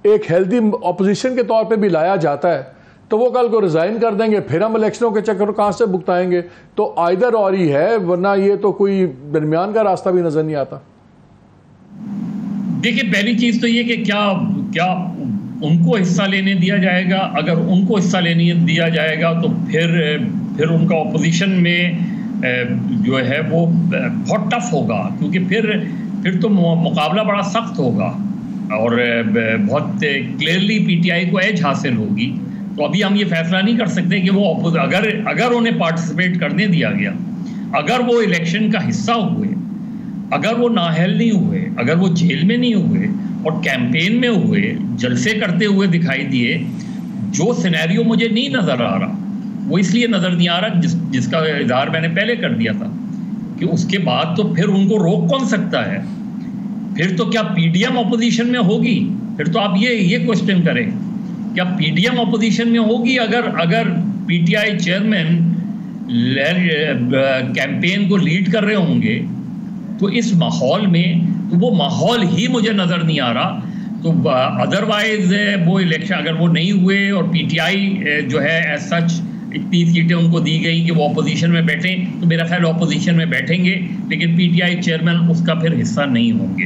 एक हेल्दी अपोजिशन के तौर पे भी लाया जाता है तो वो कल को रिजाइन कर देंगे, फिर हम इलेक्शनों के चक्कर कहाँ से भुगताएंगे? तो आइदर और ही है, वरना ये तो कोई दरमियान का रास्ता भी नजर नहीं आता। देखिए, पहली चीज तो ये कि क्या उनको हिस्सा लेने दिया जाएगा? अगर उनको हिस्सा लेने दिया जाएगा तो फिर उनका अपोजिशन में जो है वो बहुत टफ होगा, क्योंकि फिर तो मुकाबला बड़ा सख्त होगा और बहुत क्लियरली पीटीआई को एज हासिल होगी। तो अभी हम ये फैसला नहीं कर सकते कि वो अगर उन्हें पार्टिसिपेट करने दिया गया, अगर वो इलेक्शन का हिस्सा हुए, अगर वो नाअहल नहीं हुए, अगर वो जेल में नहीं हुए और कैंपेन में हुए, जलसे करते हुए दिखाई दिए, जो सिनेरियो मुझे नहीं नजर आ रहा, वो इसलिए नजर नहीं आ रहा जिसका इज़हार मैंने पहले कर दिया था कि उसके बाद तो फिर उनको रोक कौन सकता है? फिर तो क्या पीडीएम अपोजिशन में होगी? फिर तो आप ये क्वेश्चन करें, क्या पीडीएम अपोजिशन में होगी अगर पीटीआई चेयरमैन कैंपेन को लीड कर रहे होंगे? तो इस माहौल में तो वो माहौल ही मुझे नजर नहीं आ रहा। तो अदरवाइज वो इलेक्शन अगर वो नहीं हुए और पीटीआई जो है एज सच इतनी सीटें उनको दी गई कि वो अपोजिशन में बैठें, तो मेरा ख्याल अपोजिशन में बैठेंगे, लेकिन पीटीआई चेयरमैन उसका फिर हिस्सा नहीं होंगे।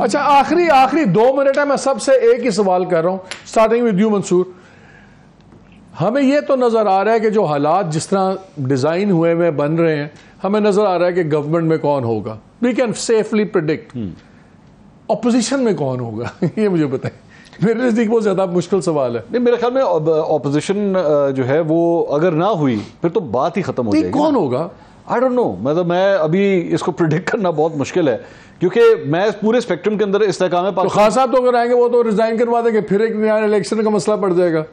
अच्छा, आखिरी 2 मिनट है, मैं सबसे एक ही सवाल कर रहा हूं, स्टार्टिंग विद यू मंसूर। हमें यह तो नजर आ रहा है कि जो हालात जिस तरह डिजाइन हुए हुए बन रहे हैं, हमें नजर आ रहा है कि गवर्नमेंट में कौन होगा, we can safely predict. Opposition में कौन होगा ये मुझे बताएं। मेरे नजदीक बहुत ज्यादा मुश्किल सवाल है। नहीं, मेरे ख्याल में ऑपोजिशन जो है वो अगर ना हुई फिर तो बात ही खत्म हो जाएगी। कौन होगा? आई डोंट नो, मतलब मैं अभी इसको प्रिडिक्ट करना बहुत मुश्किल है, क्योंकि मैं पूरे स्पेक्ट्रम के अंदर इस्तेकाम तो खान साहब तो अगर आएंगे वो तो रिजाइन करवा देंगे, फिर एक नया इलेक्शन का मसला पड़ जाएगा।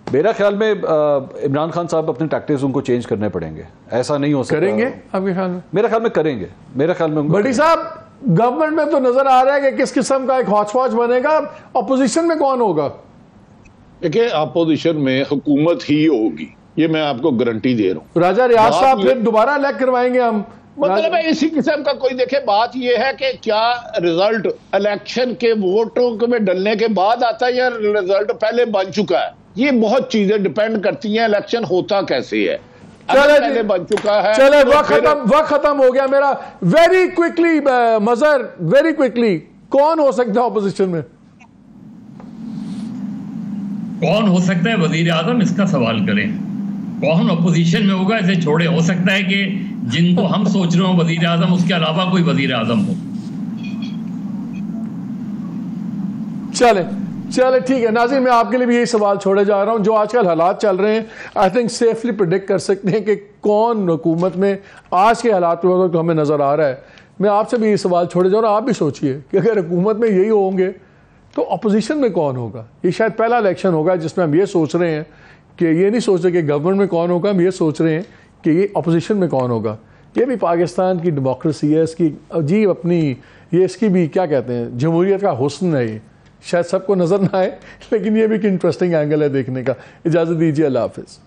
मेरा ख्याल में इमरान खान साहब अपने टैक्टिक्स उनको चेंज करने पड़ेंगे, ऐसा नहीं हो सकता। करेंगे आपके ख्याल में? मेरा ख्याल में करेंगे, मेरा ख्याल में। बड़ी साहब, गवर्नमेंट में तो नजर आ रहा है कि किस किस्म का एक हॉचपॉच बनेगा, अपोजिशन में कौन होगा? देखिए, अपोजिशन में हुकूमत ही होगी, ये मैं आपको गारंटी दे रहा हूँ। राजा रियाज साहब फिर दोबारा इलेक्ट करवाएंगे हम, मतलब है इसी किस्म का कोई। देखे, बात यह है कि क्या रिजल्ट इलेक्शन के वोटों में डलने के बाद आता है या रिजल्ट पहले बन चुका है? ये बहुत चीजें डिपेंड करती हैं इलेक्शन होता कैसे है। पहले बन चुका है, चले वक्त खत्म हो गया मेरा। वेरी क्विकली मजर, वेरी क्विकली, कौन हो सकता है ऑपोजिशन में? कौन हो सकता है वजीर आजम, इसका सवाल करें। कौन अपोजिशन में होगा इसे छोड़े। हो सकता है कि जिनको हम सोच रहे हो वजीर आजम, उसके अलावा कोई वजीर आजम हो। चले ठीक है नाज़रीन, मैं आपके लिए भी यही सवाल छोड़े जा रहा हूं। जो आजकल हालात चल रहे हैं, आई थिंक सेफली प्रेडिक्ट कर सकते हैं कि कौन हुकूमत में आज के हालात में होगा, तो हमें नजर आ रहा है। मैं आपसे भी यही सवाल छोड़े जा रहा हूं, आप भी सोचिए कि अगर हुकूमत में यही होंगे तो अपोजिशन में कौन होगा? ये शायद पहला इलेक्शन होगा जिसमें हम ये सोच रहे हैं कि ये नहीं सोच रहे कि गवर्नमेंट में कौन होगा, हम ये सोच रहे हैं कि ये अपोजिशन में कौन होगा। ये भी पाकिस्तान की डेमोक्रेसी है, इसकी अजीब अपनी ये इसकी भी क्या कहते हैं जमहूरियत का हुस्न है। ये शायद सबको नज़र ना आए, लेकिन ये भी एक इंटरेस्टिंग एंगल है देखने का। इजाज़त दीजिए, अल्लाह हाफ़िज़।